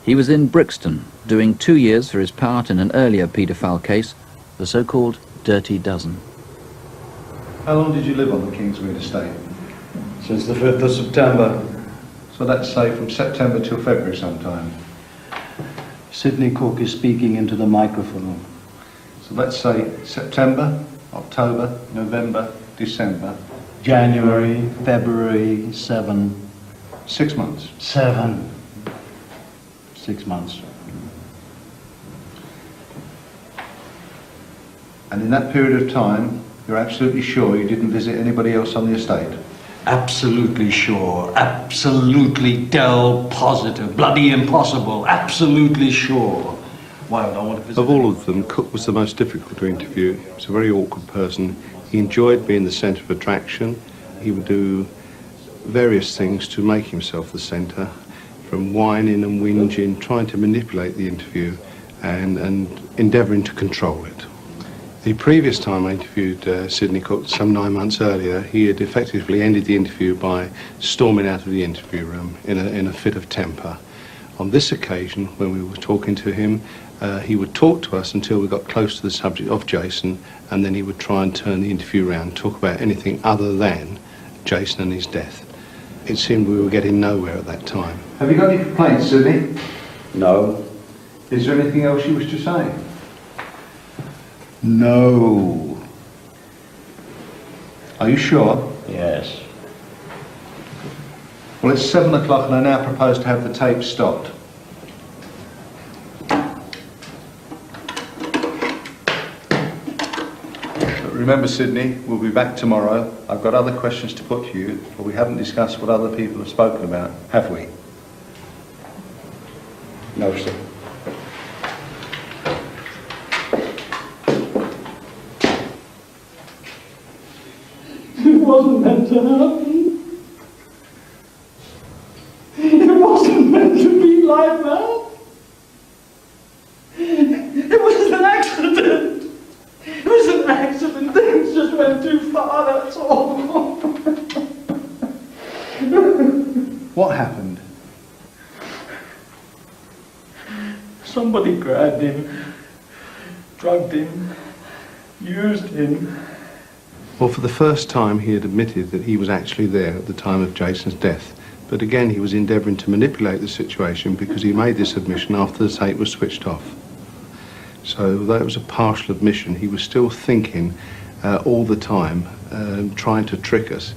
He was in Brixton, doing 2 years for his part in an earlier paedophile case, the so-called Dirty Dozen. How long did you live on the Kingsmead estate? Since the 5th of September. So let's say from September till February sometime. Sidney Cooke is speaking into the microphone. So let's say September, October, November, December. January, February, 7. 6 months. 7. 6 months. And in that period of time, you're absolutely sure you didn't visit anybody else on the estate? Absolutely sure. Absolutely del positive. Bloody impossible. Absolutely sure. Why would I want to visit? Of all of them, Cooke was the most difficult to interview. He was a very awkward person. He enjoyed being the centre of attraction. He would do various things to make himself the centre, from whining and whinging, trying to manipulate the interview and endeavouring to control it. The previous time I interviewed Sidney Cooke, some 9 months earlier, he had effectively ended the interview by storming out of the interview room in a fit of temper. On this occasion, when we were talking to him, he would talk to us until we got close to the subject of Jason, and then he would try and turn the interview around, talk about anything other than Jason and his death. It seemed we were getting nowhere at that time. Have you got any complaints, Sidney? No. Is there anything else you wish to say? No. Are you sure? Yes. Well, it's 7 o'clock and I now propose to have the tape stopped. But remember, Sidney, we'll be back tomorrow. I've got other questions to put to you, but we haven't discussed what other people have spoken about, have we? No, sir. It wasn't meant to happen. It wasn't meant to be like that. It was an accident. It was an accident. Things just went too far, that's all. What happened? Somebody grabbed him, drugged him, used him. Well, for the first time he had admitted that he was actually there at the time of Jason's death. But again, he was endeavouring to manipulate the situation because he made this admission after the tape was switched off. So although it was a partial admission, he was still thinking all the time, trying to trick us.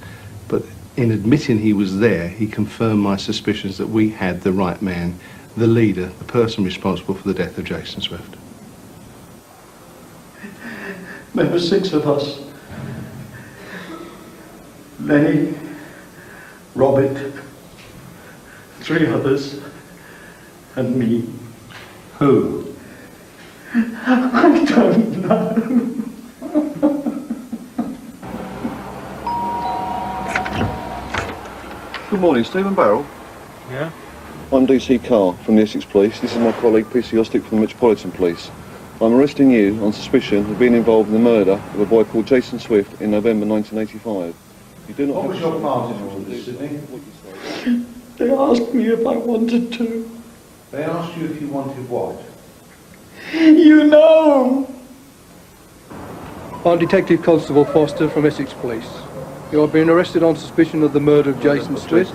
But in admitting he was there, he confirmed my suspicions that we had the right man, the leader, the person responsible for the death of Jason Swift. There were 6 of us. Lenny, Robert, 3 others, and me. Who? I don't know. Good morning, Stephen Barrell. Yeah? I'm DC Carr from the Essex Police. This is my colleague PC Ostick from the Metropolitan Police. I'm arresting you on suspicion of being involved in the murder of a boy called Jason Swift in November 1985. You do not What was your part in all of this, Sidney? They asked me if I wanted to. They asked you if you wanted what? You know! I'm Detective Constable Foster from Essex Police. You are being arrested on suspicion of the murder of Jason Swift.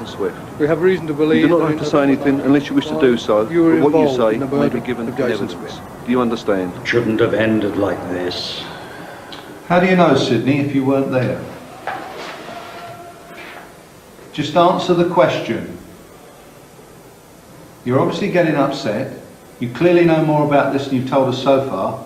We have reason to believe... You do not have to say anything unless you wish to do so. You were but what you involved say in the may murder be given of in Jason evidence. Swift. Do you understand? Shouldn't have ended like this. How do you know, Sidney, if you weren't there? Just answer the question. You're obviously getting upset. You clearly know more about this than you've told us so far.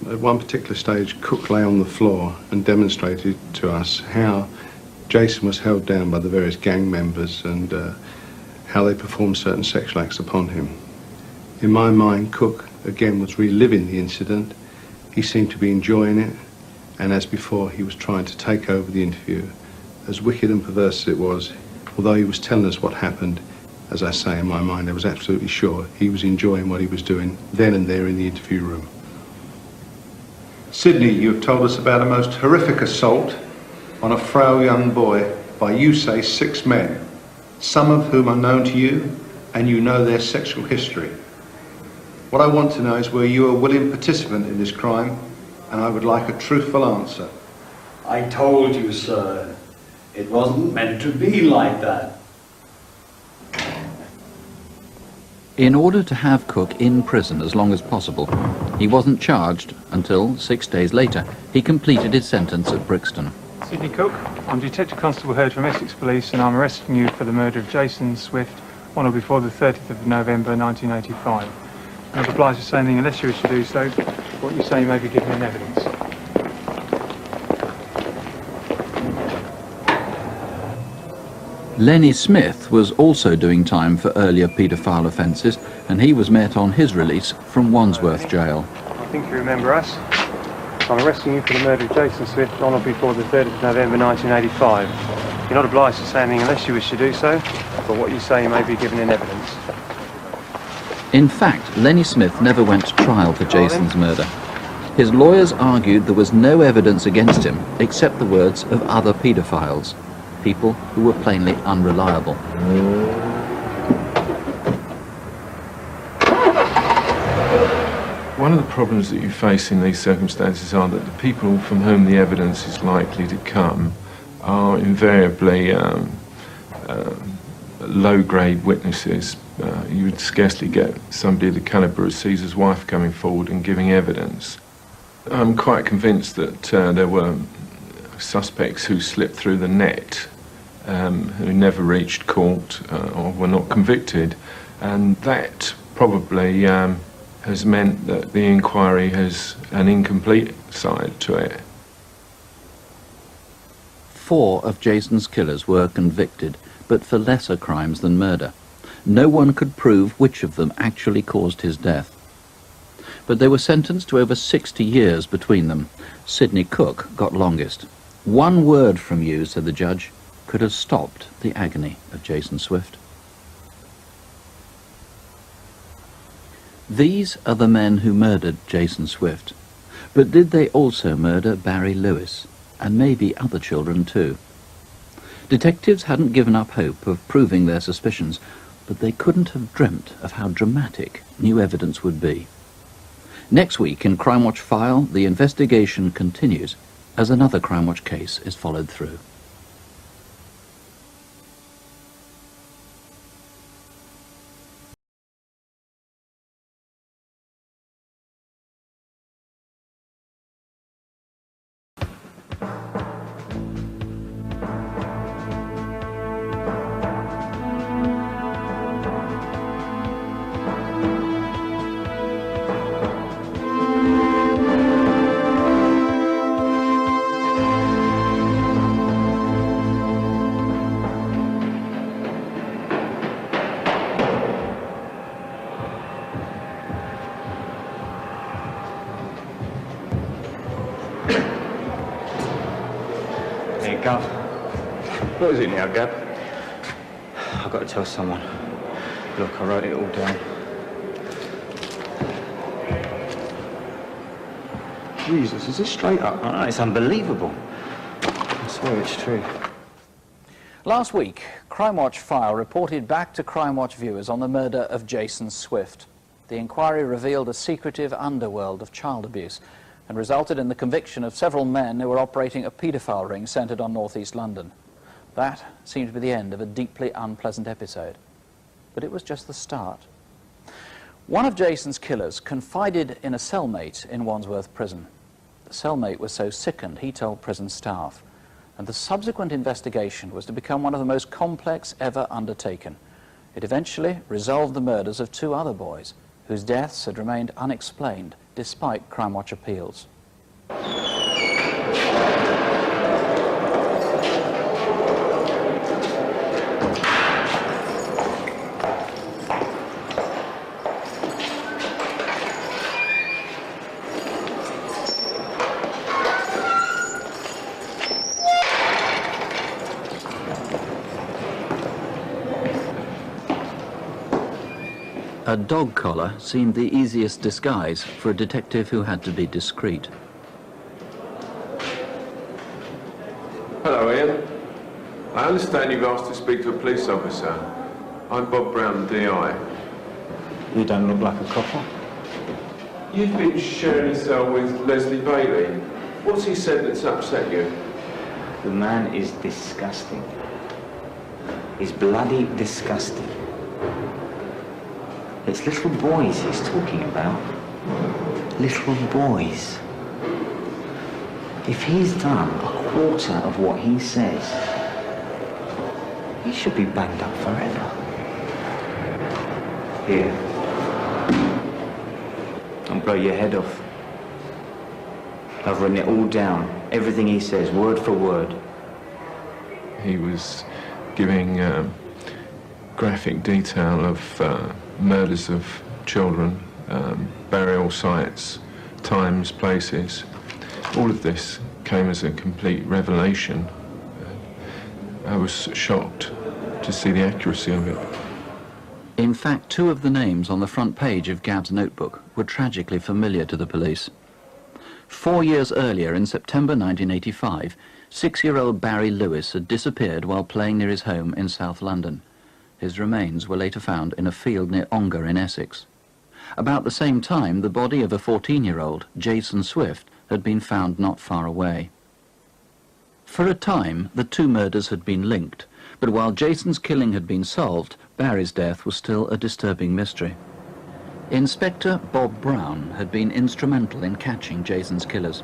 At one particular stage, Cooke lay on the floor and demonstrated to us how Jason was held down by the various gang members and how they performed certain sexual acts upon him. In my mind, Cooke, again, was reliving the incident. He seemed to be enjoying it, and as before, he was trying to take over the interview. As wicked and perverse as it was, although he was telling us what happened, as I say, in my mind, I was absolutely sure he was enjoying what he was doing then and there in the interview room. Sidney, you have told us about a most horrific assault on a frail young boy by, you say, 6 men, some of whom are known to you, and you know their sexual history. What I want to know is were you a willing participant in this crime, and I would like a truthful answer. I told you, sir, it wasn't meant to be like that. In order to have Cooke in prison as long as possible, he wasn't charged until 6 days later he completed his sentence at Brixton. Sidney Cooke, I'm Detective Constable Hurd from Essex Police, and I'm arresting you for the murder of Jason Swift on or before the 30th of November 1985. I'm not obliged to say anything unless you wish to do so. What you say may be given in evidence. Lenny Smith was also doing time for earlier paedophile offences, and he was met on his release from Wandsworth Jail. I think you remember us. I'm arresting you for the murder of Jason Swift on or before the 30th of November 1985. You're not obliged to say anything unless you wish to do so, but what you say may be given in evidence. In fact, Lenny Smith never went to trial for Jason's murder. His lawyers argued there was no evidence against him except the words of other paedophiles, people who were plainly unreliable. One of the problems that you face in these circumstances are that the people from whom the evidence is likely to come are invariably low-grade witnesses. You would scarcely get somebody of the calibre of Caesar's wife coming forward and giving evidence. I'm quite convinced that there were suspects who slipped through the net, who never reached court or were not convicted, and that probably has meant that the inquiry has an incomplete side to it. 4 of Jason's killers were convicted, but for lesser crimes than murder. No one could prove which of them actually caused his death. But they were sentenced to over 60 years between them. Sidney Cooke got longest. 1 word from you, said the judge, could have stopped the agony of Jason Swift. These are the men who murdered Jason Swift. But did they also murder Barry Lewis, and maybe other children too? Detectives hadn't given up hope of proving their suspicions, but they couldn't have dreamt of how dramatic new evidence would be. Next week in Crimewatch File, the investigation continues as another Crimewatch case is followed through. Gav. What is it now, Gav? I've got to tell someone. Look, I wrote it all down. Jesus, is this straight up? I know, it's unbelievable. I swear it's true. Last week, Crimewatch File reported back to Crimewatch viewers on the murder of Jason Swift. The inquiry revealed a secretive underworld of child abuse and resulted in the conviction of several men who were operating a paedophile ring centred on northeast London. That seemed to be the end of a deeply unpleasant episode. But it was just the start. One of Jason's killers confided in a cellmate in Wandsworth Prison. The cellmate was so sickened he told prison staff, and the subsequent investigation was to become one of the most complex ever undertaken. It eventually resolved the murders of 2 other boys, whose deaths had remained unexplained despite Crimewatch appeals. A dog collar seemed the easiest disguise for a detective who had to be discreet. Hello, Ian. I understand you've asked to speak to a police officer. I'm Bob Brown, DI. You don't look like a copper. You've been sharing a cell with Leslie Bailey. What's he said that's upset you? The man is disgusting. He's bloody disgusting. It's little boys he's talking about. Little boys. If he's done a quarter of what he says, he should be banged up forever. Here. I'll blow your head off. I've written it all down. Everything he says, word for word. He was giving graphic detail of murders of children, burial sites, times, places. All of this came as a complete revelation. I was shocked to see the accuracy of it. In fact, 2 of the names on the front page of Gav's notebook were tragically familiar to the police. 4 years earlier, in September 1985, 6-year-old Barry Lewis had disappeared while playing near his home in South London. His remains were later found in a field near Ongar in Essex. About the same time, the body of a 14-year-old, Jason Swift, had been found not far away. For a time, the 2 murders had been linked, but while Jason's killing had been solved, Barry's death was still a disturbing mystery. Inspector Bob Brown had been instrumental in catching Jason's killers.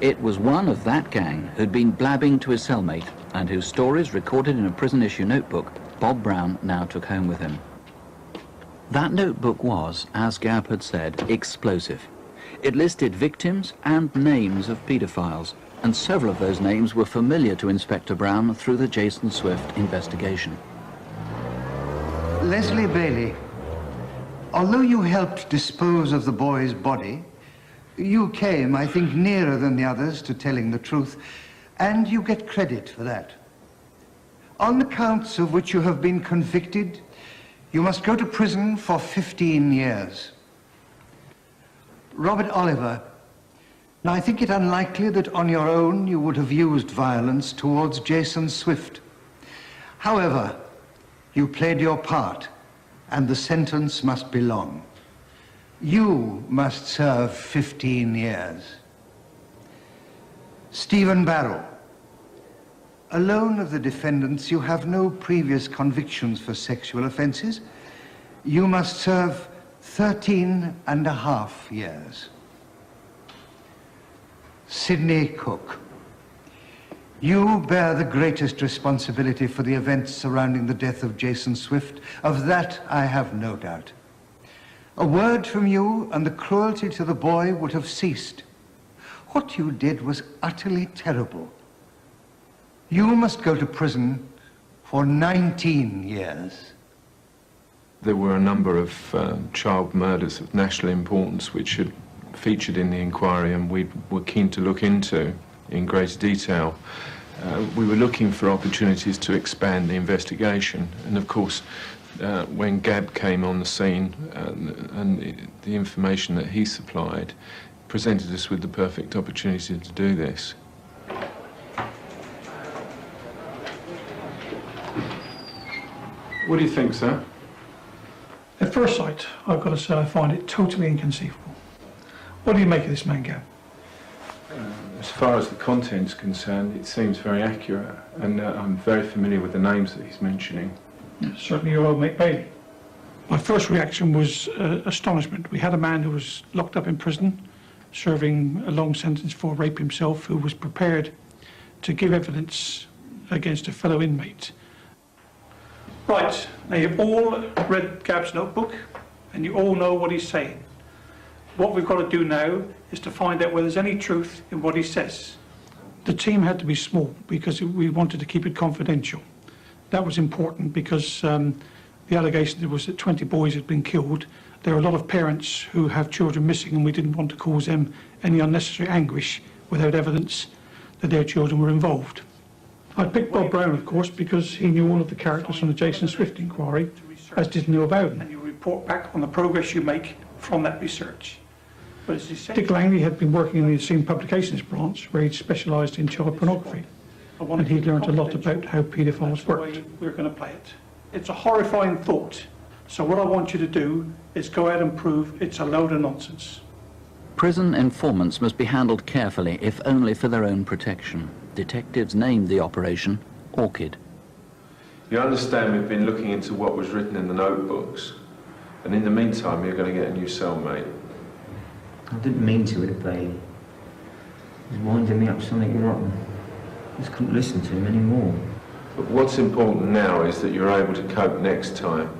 It was one of that gang who'd been blabbing to his cellmate and whose stories, recorded in a prison-issue notebook, Bob Brown now took home with him. That notebook was, as Gav had said, explosive. It listed victims and names of paedophiles, and several of those names were familiar to Inspector Brown through the Jason Swift investigation. Leslie Bailey, although you helped dispose of the boy's body, you came, I think, nearer than the others to telling the truth, and you get credit for that. On the counts of which you have been convicted, you must go to prison for 15 years. Robert Oliver, now I think it unlikely that on your own you would have used violence towards Jason Swift. However, you played your part and the sentence must be long. You must serve 15 years. Stephen Barrow. Alone of the defendants, you have no previous convictions for sexual offences. You must serve 13.5 years. Sidney Cooke. You bear the greatest responsibility for the events surrounding the death of Jason Swift. Of that, I have no doubt. A word from you and the cruelty to the boy would have ceased. What you did was utterly terrible. You must go to prison for 19 years. There were a number of child murders of national importance which had featured in the inquiry and we were keen to look into in greater detail. We were looking for opportunities to expand the investigation, and of course when Gab came on the scene and the information that he supplied presented us with the perfect opportunity to do this. What do you think, sir? At first sight, I've got to say I find it totally inconceivable. What do you make of this man, Gab? As far as the content's concerned, it seems very accurate, and I'm very familiar with the names that he's mentioning. Certainly your old mate Bailey. My first reaction was astonishment. We had a man who was locked up in prison, serving a long sentence for rape himself, who was prepared to give evidence against a fellow inmate. Right, now you've all read Gab's notebook, and you all know what he's saying. What we've got to do now is to find out whether there's any truth in what he says. The team had to be small because we wanted to keep it confidential. That was important because the allegation was that 20 boys had been killed. There are a lot of parents who have children missing, and we didn't want to cause them any unnecessary anguish without evidence that their children were involved. I picked Bob Brown, of course, because he knew all of the characters from the Jason Swift inquiry, as did Neil Bowden. And you report back on the progress you make from that research. Dick Langley had been working in the Scene Publications branch, where he'd specialised in child pornography, and he'd learned a lot about how paedophiles worked. We're going to play it. It's a horrifying thought, so what I want you to do is go out and prove it's a load of nonsense. Prison informants must be handled carefully, if only for their own protection. Detectives named the operation Orchid. You understand we've been looking into what was written in the notebooks, and in the meantime you're going to get a new cellmate. I didn't mean to with Bailey. He was winding me up something rotten. I just couldn't listen to him anymore. But what's important now is that you're able to cope next time.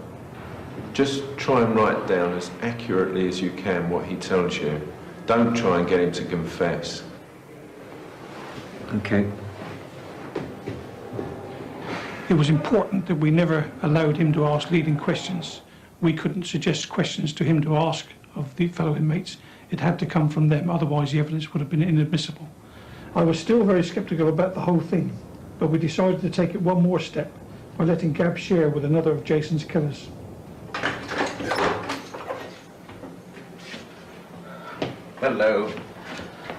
Just try and write down as accurately as you can what he tells you. Don't try and get him to confess. Okay. It was important that we never allowed him to ask leading questions. We couldn't suggest questions to him to ask of the fellow inmates. It had to come from them, otherwise the evidence would have been inadmissible. I was still very sceptical about the whole thing, but we decided to take it one more step by letting Gab share with another of Jason's killers. Hello,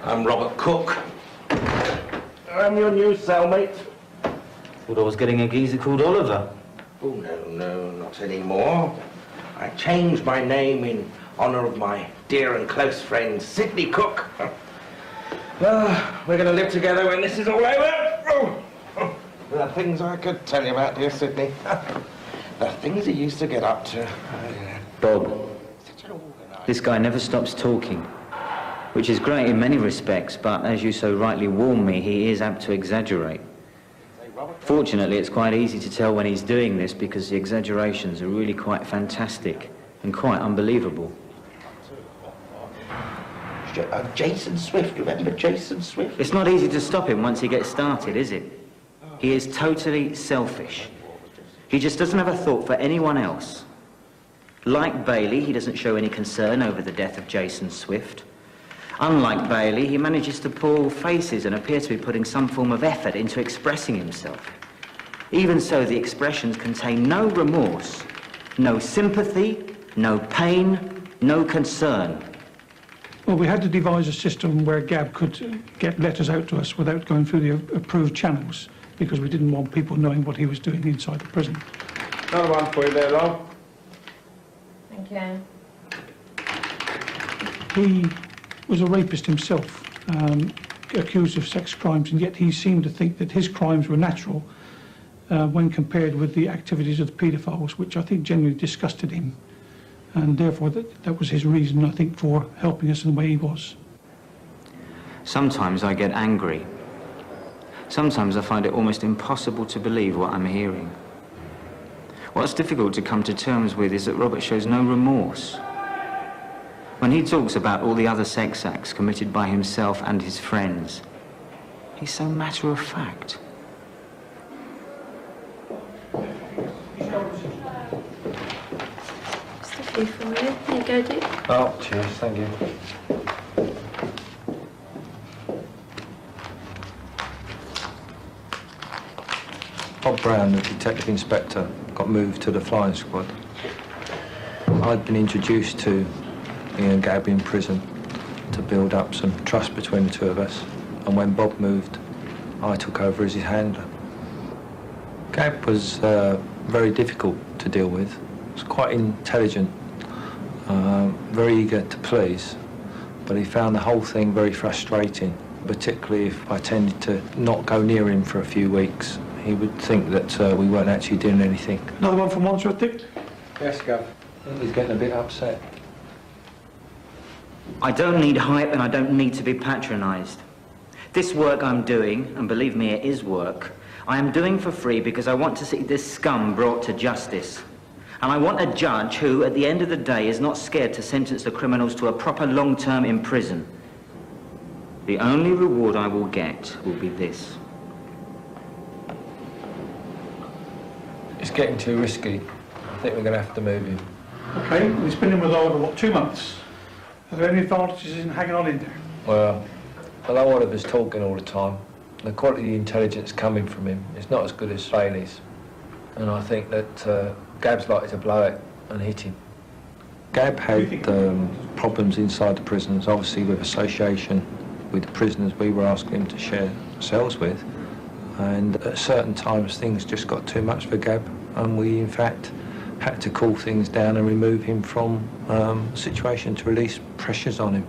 I'm Robert Cooke. I'm your new cellmate. Thought I was getting a geezer called Oliver. Oh, no, not anymore. I changed my name in honour of my dear and close friend, Sidney Cooke. We're going to live together when this is all over. There are things I could tell you about, dear Sidney. The things he used to get up to. Bob, this guy never stops talking, which is great in many respects, but as you so rightly warn me, he is apt to exaggerate. Fortunately, it's quite easy to tell when he's doing this because the exaggerations are really quite fantastic and quite unbelievable. Jason Swift, remember Jason Swift? It's not easy to stop him once he gets started, is it? He is totally selfish. He just doesn't have a thought for anyone else. Like Bailey, he doesn't show any concern over the death of Jason Swift. Unlike Bailey, he manages to pull faces and appear to be putting some form of effort into expressing himself. Even so, the expressions contain no remorse, no sympathy, no pain, no concern. Well, we had to devise a system where Gab could get letters out to us without going through the approved channels, because we didn't want people knowing what he was doing inside the prison. Another one for you there, Lon. Thank you. He was a rapist himself, accused of sex crimes, and yet he seemed to think that his crimes were natural when compared with the activities of the paedophiles, which I think genuinely disgusted him. And therefore that was his reason, I think, for helping us in the way he was. Sometimes I get angry. Sometimes I find it almost impossible to believe what I'm hearing. What's difficult to come to terms with is that Robert shows no remorse. When he talks about all the other sex acts committed by himself and his friends, he's so matter-of-fact. Just a few for you. There you go, Dick. Oh, cheers, thank you. Bob Brown, the detective inspector, got moved to the flying squad. I'd been introduced to Ian Gabb in prison to build up some trust between the two of us, and when Bob moved, I took over as his handler. Gabb was very difficult to deal with. He was quite intelligent, very eager to please, but he found the whole thing very frustrating, particularly if I tended to not go near him for a few weeks. He would think that we weren't actually doing anything. Another one from Wandsworth, Dick? Yes, Gav. I think he's getting a bit upset. I don't need hype and I don't need to be patronised. This work I'm doing, and believe me, it is work, I am doing for free because I want to see this scum brought to justice. And I want a judge who, at the end of the day, is not scared to sentence the criminals to a proper long term in prison. The only reward I will get will be this. It's getting too risky. I think we're going to have to move him. Okay, we've been in with Oliver, what, 2 months? Are there any advantages in hanging on in there? Well, although Oliver's talking all the time, the quality of the intelligence coming from him is not as good as Bailey's. And I think that Gabb's likely to blow it and hit him. Gabb had problems inside the prisons, obviously with association with the prisoners we were asking him to share cells with. And at certain times things just got too much for Gabb, and we in fact had to cool things down and remove him from the situation to release pressures on him.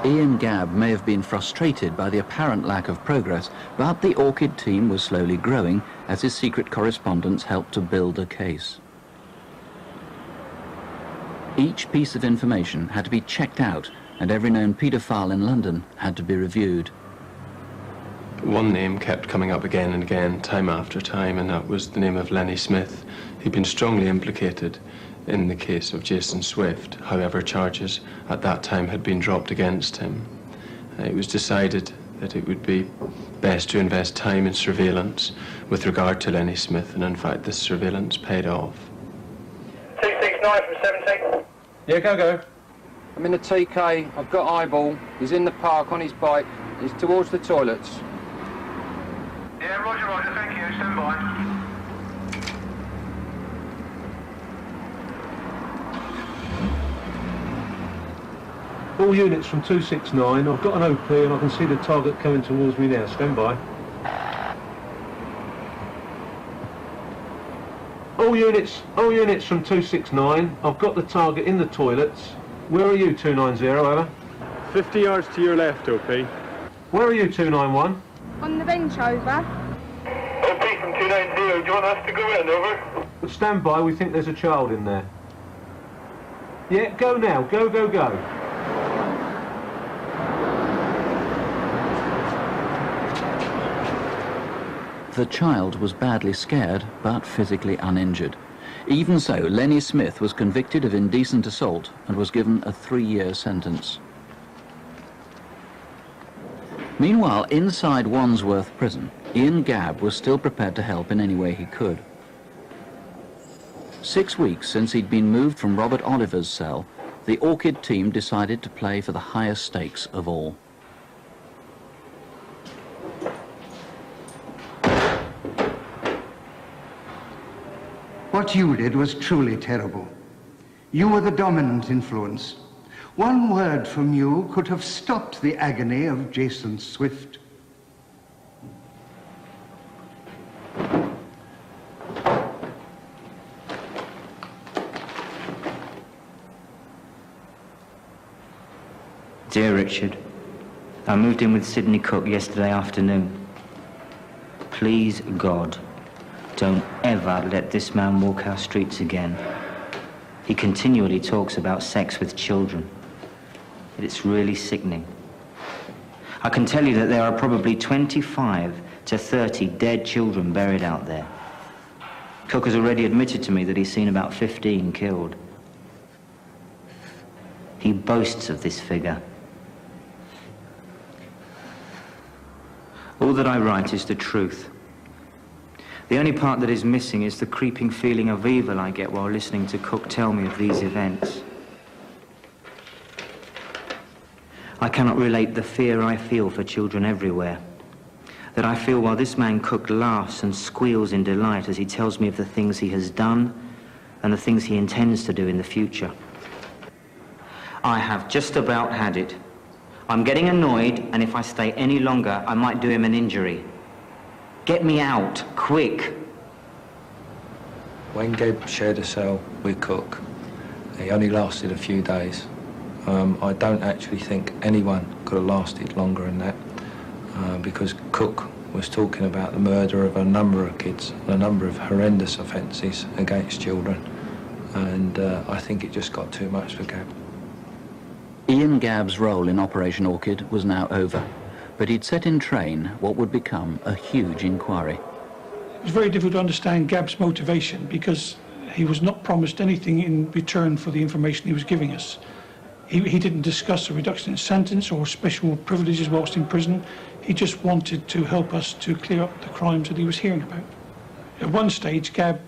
Ian Gabb may have been frustrated by the apparent lack of progress, but the Orchid team was slowly growing as his secret correspondence helped to build a case. Each piece of information had to be checked out, and every known paedophile in London had to be reviewed. One name kept coming up again and again, time after time, and that was the name of Lenny Smith. He'd been strongly implicated in the case of Jason Swift. However, charges at that time had been dropped against him. It was decided that it would be best to invest time in surveillance with regard to Lenny Smith, and in fact this surveillance paid off. 269 from 17. Yeah, go. I'm in the TK, I've got eyeball, he's in the park on his bike, he's towards the toilets. Yeah, roger, thank you, stand by. All units from 269, I've got an OP and I can see the target coming towards me now, stand by. All units from 269, I've got the target in the toilets. Where are you, 290, over? 50 yards to your left, OP. Where are you, 291? On the bench, over. OP from 290, do you want us to go in, over? Stand by, we think there's a child in there. Yeah, go now, go. The child was badly scared, but physically uninjured. Even so, Lenny Smith was convicted of indecent assault and was given a 3-year sentence. Meanwhile, inside Wandsworth Prison, Ian Gabb was still prepared to help in any way he could. 6 weeks since he'd been moved from Robert Oliver's cell, the Orchid team decided to play for the highest stakes of all. What you did was truly terrible. You were the dominant influence. One word from you could have stopped the agony of Jason Swift. Dear Richard, I moved in with Sidney Cooke yesterday afternoon. Please, God, don't ever let this man walk our streets again. He continually talks about sex with children. It's really sickening. I can tell you that there are probably 25 to 30 dead children buried out there. Cooke has already admitted to me that he's seen about 15 killed. He boasts of this figure. All that I write is the truth. The only part that is missing is the creeping feeling of evil I get while listening to Cooke tell me of these events. I cannot relate the fear I feel for children everywhere, that I feel while this man Cooke laughs and squeals in delight as he tells me of the things he has done and the things he intends to do in the future. I have just about had it. I'm getting annoyed, and if I stay any longer, I might do him an injury. Get me out, quick. When Geb shared a cell with Cooke, he only lasted a few days. I don't actually think anyone could have lasted longer than that, because Cooke was talking about the murder of a number of kids and a number of horrendous offences against children, and I think it just got too much for Geb. Ian Gabb's role in Operation Orchid was now over, but he'd set in train what would become a huge inquiry. It was very difficult to understand Gabb's motivation because he was not promised anything in return for the information he was giving us. He didn't discuss a reduction in sentence or special privileges whilst in prison. He just wanted to help us to clear up the crimes that he was hearing about. At one stage, Gabb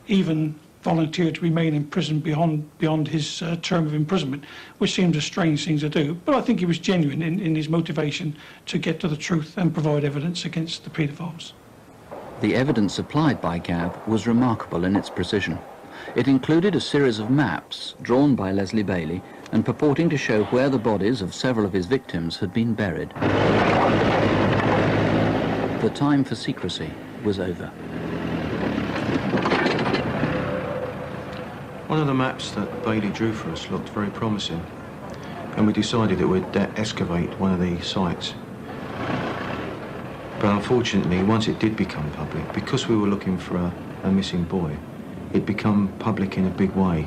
even volunteered to remain in prison beyond his term of imprisonment, which seems a strange thing to do. But I think he was genuine in his motivation to get to the truth and provide evidence against the paedophiles. The evidence supplied by Gabb was remarkable in its precision. It included a series of maps drawn by Leslie Bailey and purporting to show where the bodies of several of his victims had been buried. The time for secrecy was over. One of the maps that Bailey drew for us looked very promising, and we decided that we'd excavate one of the sites. But unfortunately, once it did become public, because we were looking for a missing boy, it became public in a big way,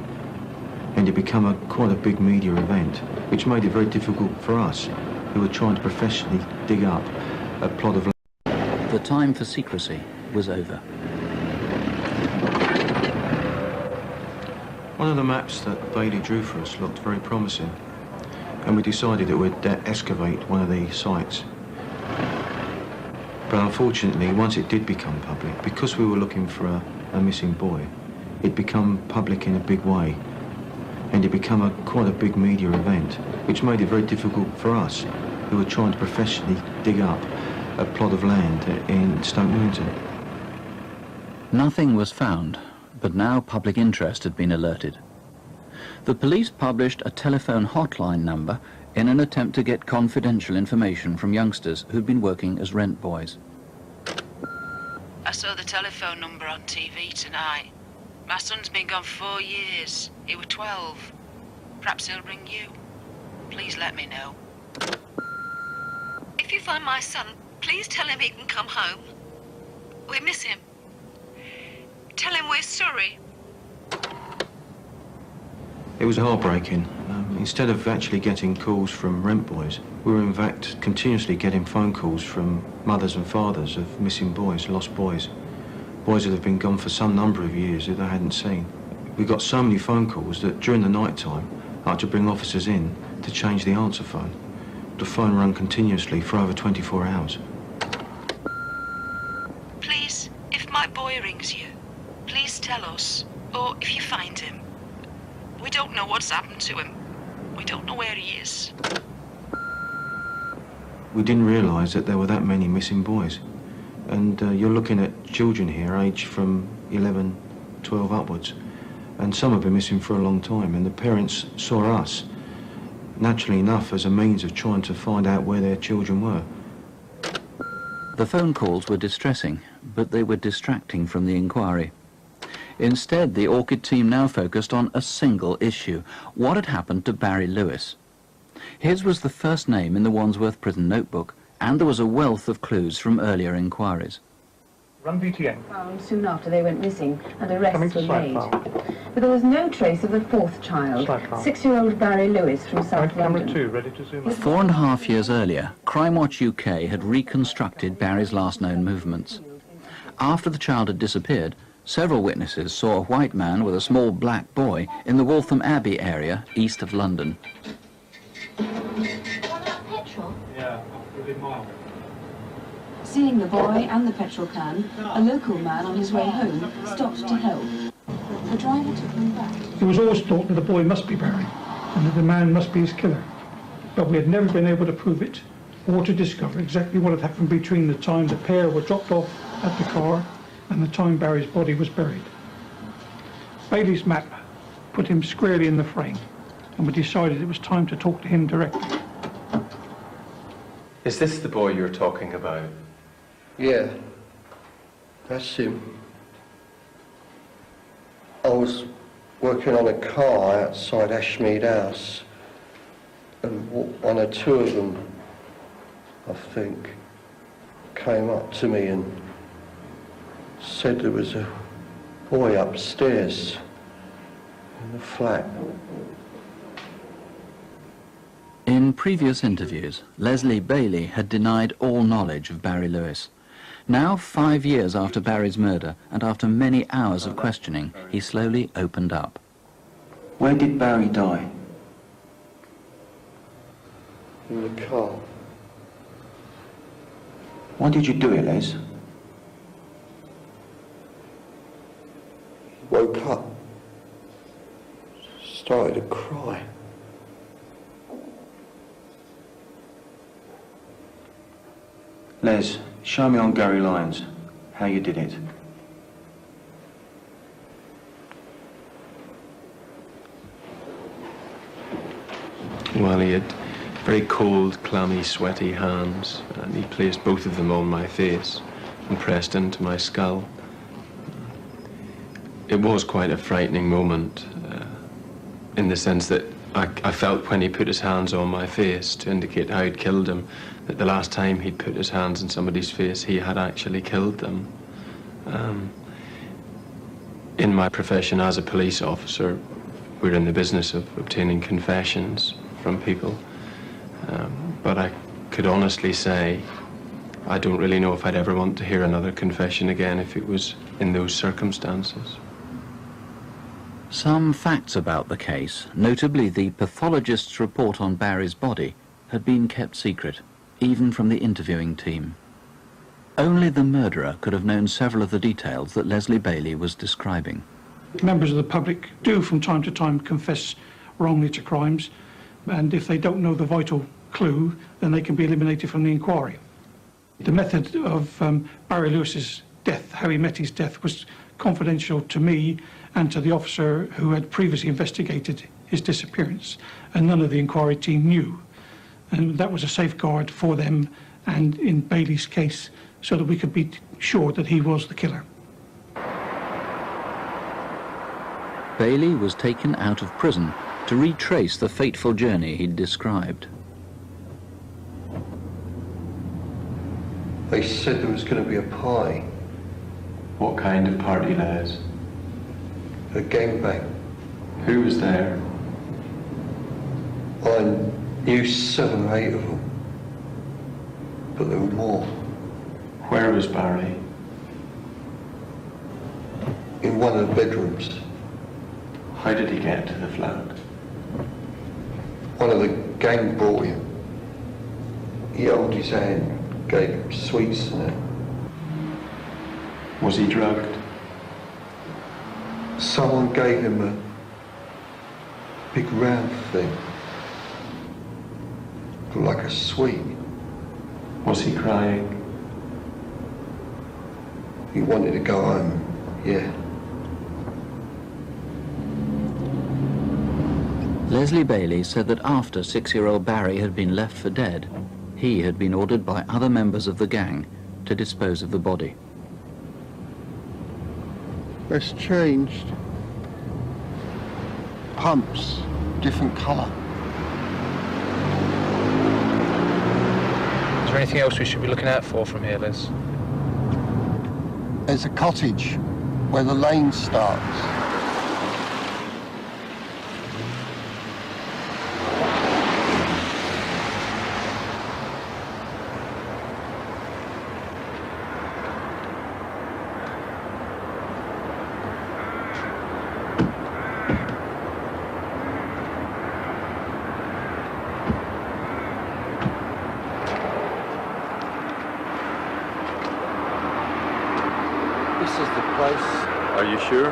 and it became quite a big media event, which made it very difficult for us, who were trying to professionally dig up a plot of land. The time for secrecy was over. One of the maps that Bailey drew for us looked very promising, and we decided that we'd excavate one of the sites. But unfortunately, once it did become public, because we were looking for a missing boy, it became public in a big way, and it became quite a big media event, which made it very difficult for us, who were trying to professionally dig up a plot of land in Stoke Newington. Nothing was found, but now public interest had been alerted. The police published a telephone hotline number in an attempt to get confidential information from youngsters who'd been working as rent boys. I saw the telephone number on TV tonight. My son's been gone 4 years. He was 12. Perhaps he'll ring you. Please let me know. If you find my son, please tell him he can come home. We miss him. Tell him we're sorry. It was heartbreaking. Instead of actually getting calls from rent boys, we were in fact continuously getting phone calls from mothers and fathers of missing boys, lost boys. Boys that have been gone for some number of years that they hadn't seen. We got so many phone calls that during the night time, I had to bring officers in to change the answer phone. The phone rang continuously for over 24 hours. Please, if my boy rings you, please tell us. Or if you find him. We don't know what's happened to him. We don't know where he is. We didn't realise that there were that many missing boys. And you're looking at children here, aged from 11, 12 upwards. And some have been missing for a long time. And the parents saw us, naturally enough, as a means of trying to find out where their children were. The phone calls were distressing, but they were distracting from the inquiry. Instead, the Orchid team now focused on a single issue: what had happened to Barry Lewis. His was the first name in the Wandsworth prison notebook, and there was a wealth of clues from earlier inquiries. Run VTN. Found soon after they went missing, and arrests were slide made. file. But there was no trace of the fourth child, Slide file. 6-year-old Barry Lewis from South Camera London. 2, ready to zoom in. 4.5 years earlier, Crimewatch UK had reconstructed Barry's last known movements. After the child had disappeared, several witnesses saw a white man with a small black boy in the Waltham Abbey area east of London. Petrol? Yeah, within mile. Seeing the boy and the petrol can, a local man on his way home stopped to help. The driver took him back. It was always thought that the boy must be Barry, and that the man must be his killer. But we had never been able to prove it, or to discover exactly what had happened between the time the pair were dropped off at the car and the time Barry's body was buried. Bailey's map put him squarely in the frame, and we decided it was time to talk to him directly. Is this the boy you're talking about? Yeah, that's him. I was working on a car outside Ashmead House, and one or two of them, I think, came up to me and said there was a boy upstairs in the flat. In previous interviews, Leslie Bailey had denied all knowledge of Barry Lewis. Now, 5 years after Barry's murder, and after many hours of questioning, he slowly opened up. Where did Barry die? In the car. Why did you do it, Les? Woke up, started to cry. Les, show me on Gary Lyons how you did it. Well, he had very cold, clammy, sweaty hands, and he placed both of them on my face and pressed into my skull. It was quite a frightening moment, in the sense that I felt when he put his hands on my face to indicate how he'd killed him, that the last time he'd put his hands on somebody's face, he had actually killed them. In my profession as a police officer, we're in the business of obtaining confessions from people. But I could honestly say, I don't really know if I'd ever want to hear another confession again if it was in those circumstances. Some facts about the case, notably the pathologist's report on Barry's body, had been kept secret, even from the interviewing team. Only the murderer could have known several of the details that Leslie Bailey was describing. Members of the public do from time to time confess wrongly to crimes, and if they don't know the vital clue, then they can be eliminated from the inquiry. The method of Barry Lewis's death, how he met his death, was confidential to me and to the officer who had previously investigated his disappearance, and none of the inquiry team knew. And that was a safeguard for them and in Bailey's case, so that we could be sure that he was the killer. Bailey was taken out of prison to retrace the fateful journey he'd described. They said there was going to be a party. What kind of party, Les? A gangbang. Who was there? I knew 7 or 8 of them, but there were more. Where was Barry? In one of the bedrooms. How did he get to the flat? One of the gang brought him. He held his hand, gave him sweets and that. Was he drugged? Someone gave him a big round thing, like a sweet. Was he crying? He wanted to go home, yeah. Leslie Bailey said that after 6-year-old Barry had been left for dead, he had been ordered by other members of the gang to dispose of the body. It's changed. Pumps, different colour. there anything else we should be looking out for from here, Les? There's a cottage where the lane starts. This is the place. Are you sure?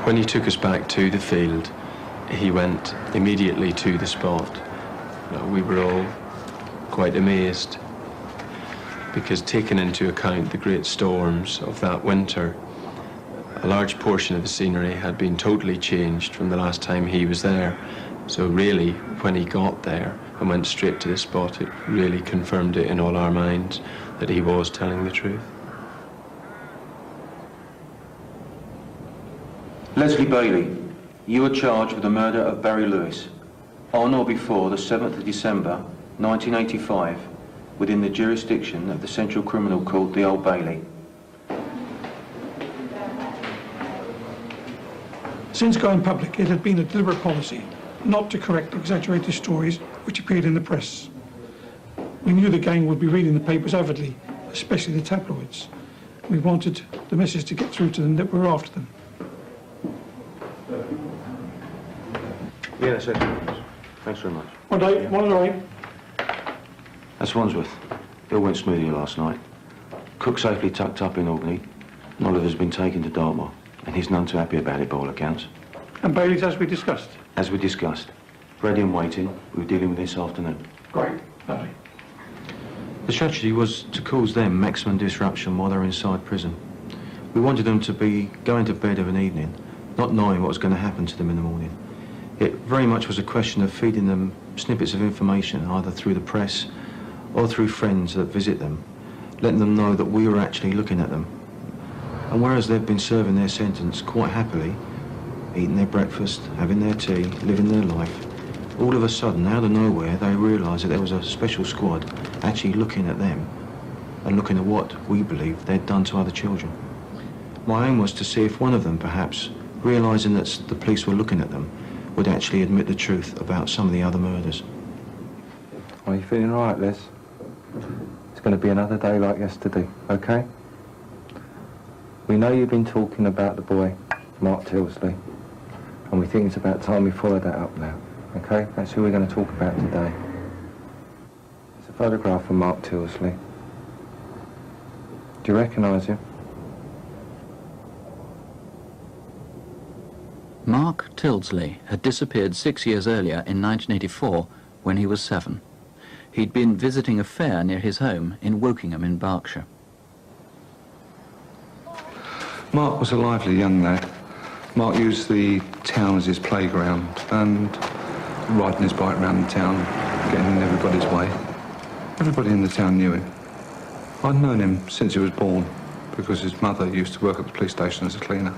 When he took us back to the field, he went immediately to the spot. We were all quite amazed, because taking into account the great storms of that winter, a large portion of the scenery had been totally changed from the last time he was there. So really, when he got there and went straight to the spot, it really confirmed it in all our minds that he was telling the truth. Leslie Bailey, you are charged with the murder of Barry Lewis on or before the 7th of December 1985 within the jurisdiction of the Central Criminal Court, the Old Bailey. Since going public, it had been a deliberate policy not to correct exaggerated stories which appeared in the press. We knew the gang would be reading the papers avidly, especially the tabloids. We wanted the message to get through to them that we're after them. Yeah, that's it. Thanks very much. One day, one night. That's Wandsworth. It all went smoothly last night. Cook safely tucked up in Albany. Oliver's been taken to Dartmoor, and he's none too happy about it by all accounts. And Bailey's as we discussed. As we discussed, ready and waiting, we were dealing with this afternoon. Great, lovely. The strategy was to cause them maximum disruption while they're inside prison. We wanted them to be going to bed of an evening, not knowing what was going to happen to them in the morning. It very much was a question of feeding them snippets of information, either through the press or through friends that visit them, letting them know that we were actually looking at them. And whereas they've been serving their sentence quite happily, eating their breakfast, having their tea, living their life, all of a sudden, out of nowhere, they realised that there was a special squad actually looking at them and looking at what we believed they'd done to other children. My aim was to see if one of them, perhaps, realising that the police were looking at them, would actually admit the truth about some of the other murders. Are you feeling all right, Les? It's going to be another day like yesterday, OK? We know you've been talking about the boy, Mark Tilsley, and we think it's about time we follow that up now, OK? That's who we're going to talk about today. It's a photograph of Mark Tilsley. Do you recognise him? Mark Tilsley had disappeared 6 years earlier in 1984 when he was 7. He'd been visiting a fair near his home in Wokingham in Berkshire. Mark was a lively young lad. Mark used the town as his playground and riding his bike around the town, getting in everybody's way. Everybody in the town knew him. I'd known him since he was born because his mother used to work at the police station as a cleaner.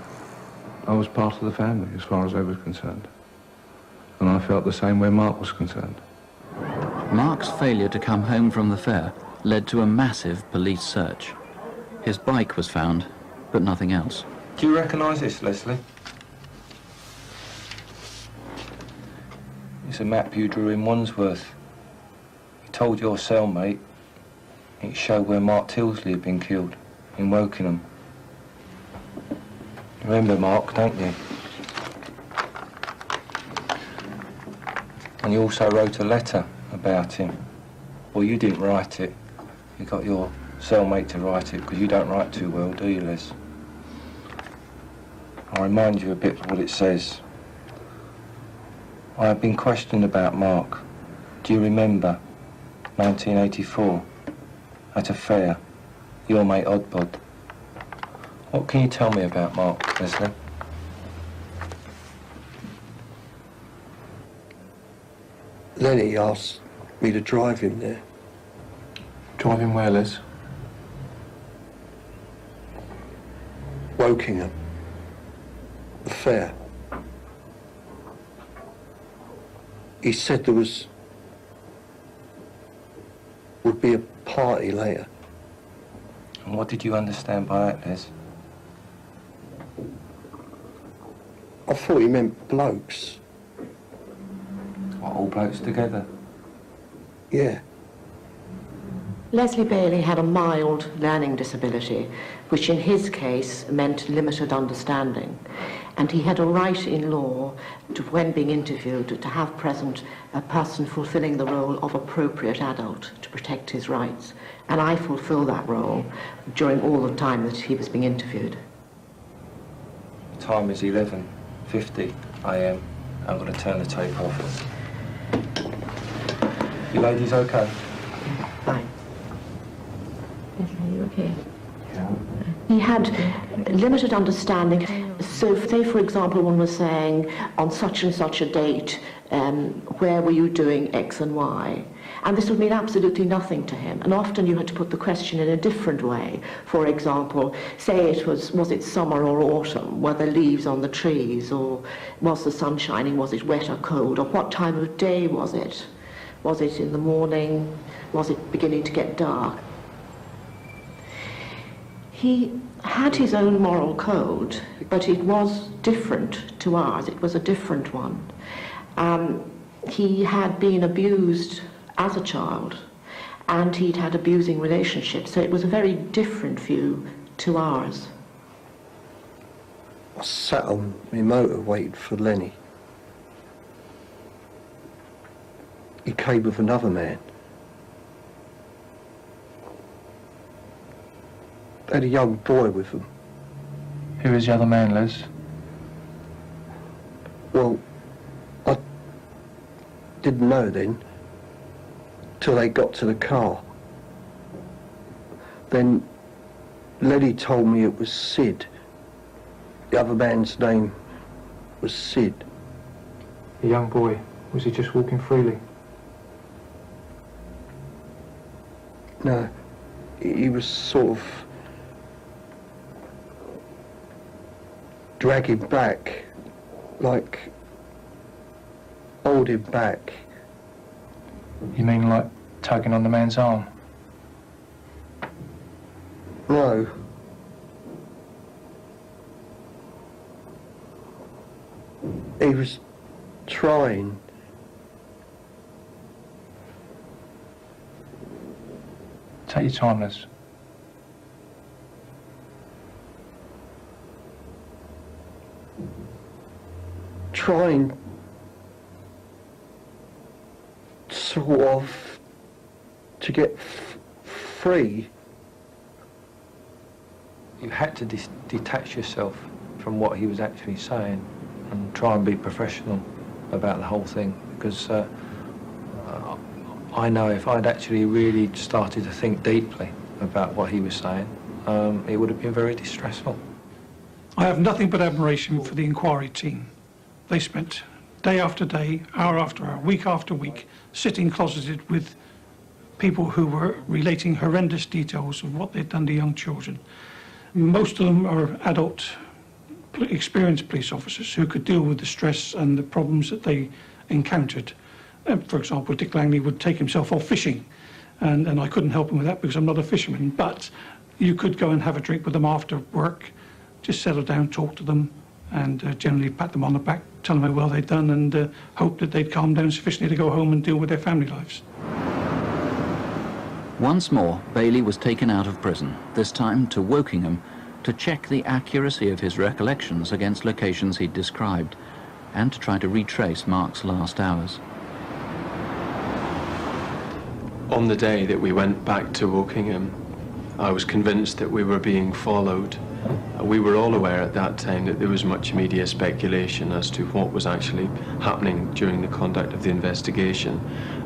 I was part of the family as far as I was concerned. And I felt the same way Mark was concerned. Mark's failure to come home from the fair led to a massive police search. His bike was found, but nothing else. Do you recognise this, Leslie? It's a map you drew in Wandsworth. You told your cellmate it showed where Mark Tilsley had been killed, in Wokingham. Remember Mark, don't you? And you also wrote a letter about him. Well, you didn't write it. You got your cellmate to write it, because you don't write too well, do you, Les? I'll remind you a bit of what it says. I have been questioned about Mark. Do you remember 1984 at a fair, your mate Oddbod? What can you tell me about Mark, Leslie? Lenny asked me to drive him there. Drive him where, Les? Wokingham. The affair. He said there would be a party later. And what did you understand by that, Les? I thought he meant blokes. What, all blokes together? Yeah. Leslie Bailey had a mild learning disability, which in his case meant limited understanding. And he had a right in law to, when being interviewed, to have present a person fulfilling the role of appropriate adult to protect his rights. And I fulfilled that role during all the time that he was being interviewed. Time is 11:50 AM. I'm going to turn the tape off. You ladies okay? Fine. Are you okay? Yeah. He had limited understanding. So, say, for example, one was saying, on such and such a date, where were you doing X and Y? And this would mean absolutely nothing to him. And often you had to put the question in a different way. For example, say it was it summer or autumn? Were there leaves on the trees? Or was the sun shining? Was it wet or cold? Or what time of day was it? Was it in the morning? Was it beginning to get dark? He had his own moral code, but it was different to ours. It was a different one. He had been abused as a child, and he'd had abusing relationships, so it was a very different view to ours. I sat on my motor waiting for Lenny. He came with another man. They had a young boy with them. Who was the other man, Les? Well, I didn't know then, till they got to the car. Then Lenny told me it was Sid. The other man's name was Sid. The young boy, was he just walking freely? No, he was sort of dragging back, like holding back. You mean like tugging on the man's arm? No. He was trying. Take your time, Les. Trying sort of to get free. You had to detach yourself from what he was actually saying and try and be professional about the whole thing, because I know if I'd actually really started to think deeply about what he was saying, it would have been very distressful. I have nothing but admiration for the inquiry team. They spent day after day, hour after hour, week after week, sitting closeted with people who were relating horrendous details of what they'd done to young children. Most of them are adult, experienced police officers who could deal with the stress and the problems that they encountered. For example, Dick Langley would take himself off fishing, and I couldn't help him with that because I'm not a fisherman, but you could go and have a drink with them after work, just settle down, talk to them, and generally pat them on the back, tell them how well they'd done, and hope that they'd calm down sufficiently to go home and deal with their family lives. Once more, Bailey was taken out of prison, this time to Wokingham, to check the accuracy of his recollections against locations he'd described, and to try to retrace Mark's last hours. On the day that we went back to Wokingham, I was convinced that we were being followed. We were all aware at that time that there was much media speculation as to what was actually happening during the conduct of the investigation,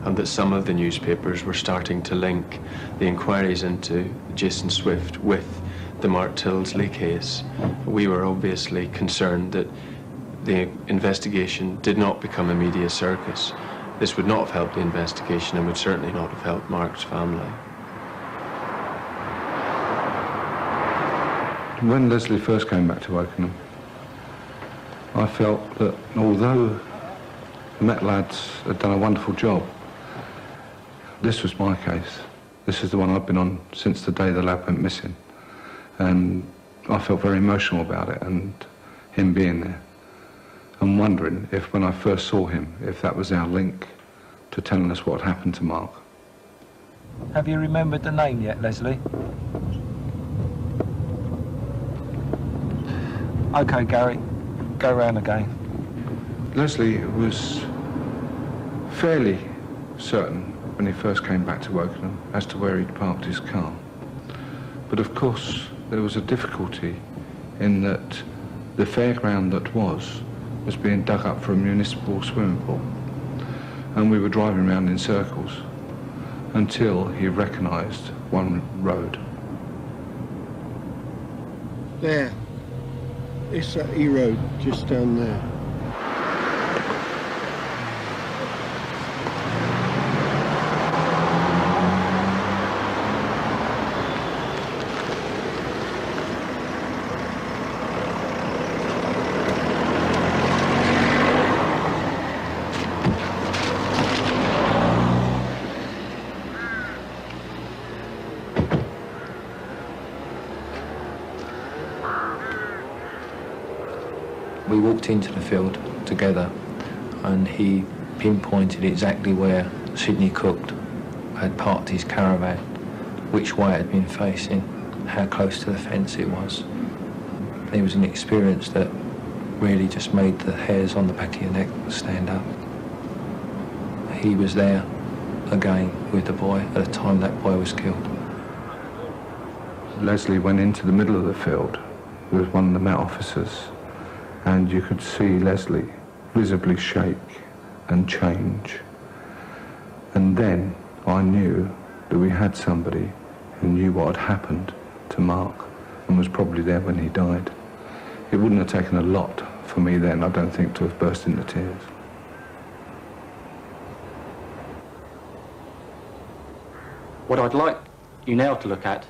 and that some of the newspapers were starting to link the inquiries into Jason Swift with the Mark Tilsley case. We were obviously concerned that the investigation did not become a media circus. This would not have helped the investigation and would certainly not have helped Mark's family. When Leslie first came back to Wokingham, I felt that although the Met lads had done a wonderful job, this was my case. This is the one I've been on since the day the lad went missing. And I felt very emotional about it and him being there. I'm wondering if when I first saw him, if that was our link to telling us what had happened to Mark. Have you remembered the name yet, Leslie? OK, Gary, go round again. Leslie was fairly certain when he first came back to Wokingham as to where he'd parked his car. But of course, there was a difficulty in that the fairground that was being dug up for a municipal swimming pool. And we were driving around in circles until he recognised one road. There. It's that E road just down there. We walked into the field together and he pinpointed exactly where Sidney Cooke had parked his caravan, which way it had been facing, how close to the fence it was. It was an experience that really just made the hairs on the back of your neck stand up. He was there again with the boy at the time that boy was killed. Leslie went into the middle of the field with one of the Met officers, and you could see Leslie visibly shake and change. And then I knew that we had somebody who knew what had happened to Mark and was probably there when he died. It wouldn't have taken a lot for me then, I don't think, to have burst into tears. What I'd like you now to look at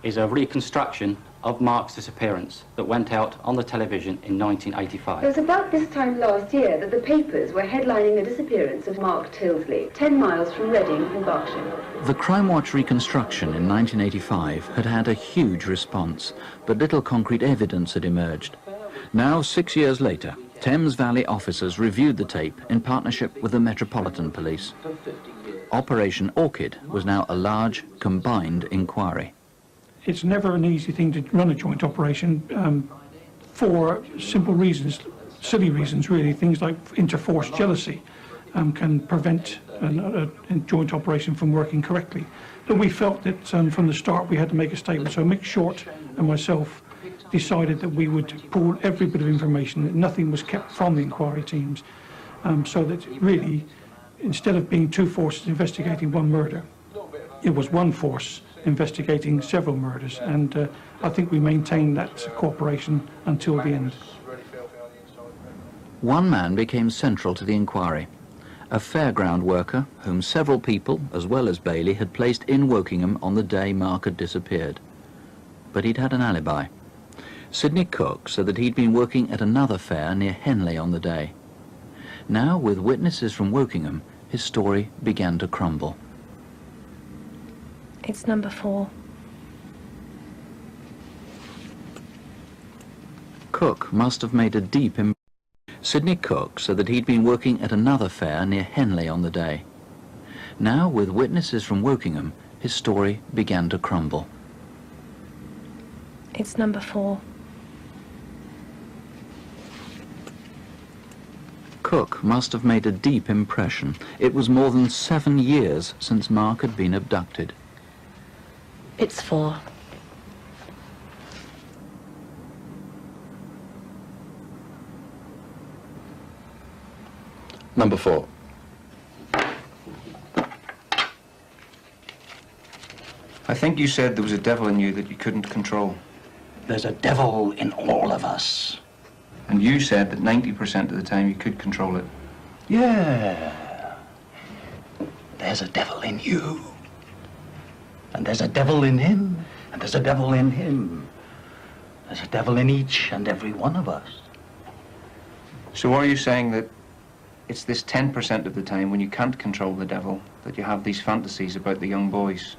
is a reconstruction of Mark's disappearance that went out on the television in 1985. It was about this time last year that the papers were headlining the disappearance of Mark Tilsley, 10 miles from Reading in Berkshire. The Crimewatch Reconstruction in 1985 had had a huge response, but little concrete evidence had emerged. Now, 6 years later, Thames Valley officers reviewed the tape in partnership with the Metropolitan Police. Operation Orchid was now a large, combined inquiry. It's never an easy thing to run a joint operation for simple reasons, silly reasons really. Things like interforce jealousy can prevent a joint operation from working correctly. But we felt that from the start we had to make a statement. So Mick Short and myself decided that we would pull every bit of information, that nothing was kept from the inquiry teams, so that really, instead of being two forces investigating one murder, it was one force investigating several murders, and I think we maintained that cooperation until the end. One man became central to the inquiry, a fairground worker whom several people, as well as Bailey, had placed in Wokingham on the day Mark had disappeared. But he'd had an alibi. Sidney Cooke said that he'd been working at another fair near Henley on the day. Now, with witnesses from Wokingham, his story began to crumble. It's number 4. Cooke must have made a deep impression. Sidney Cooke said that he'd been working at another fair near Henley on the day. Now, with witnesses from Wokingham, his story began to crumble. It's number 4. Cooke must have made a deep impression. It was more than 7 years since Mark had been abducted. It's 4. Number 4. I think you said there was a devil in you that you couldn't control. There's a devil in all of us. And you said that 90% of the time you could control it. Yeah. There's a devil in you. And there's a devil in him. And there's a devil in him. There's a devil in each and every one of us. So are you saying that it's this 10% of the time when you can't control the devil that you have these fantasies about the young boys?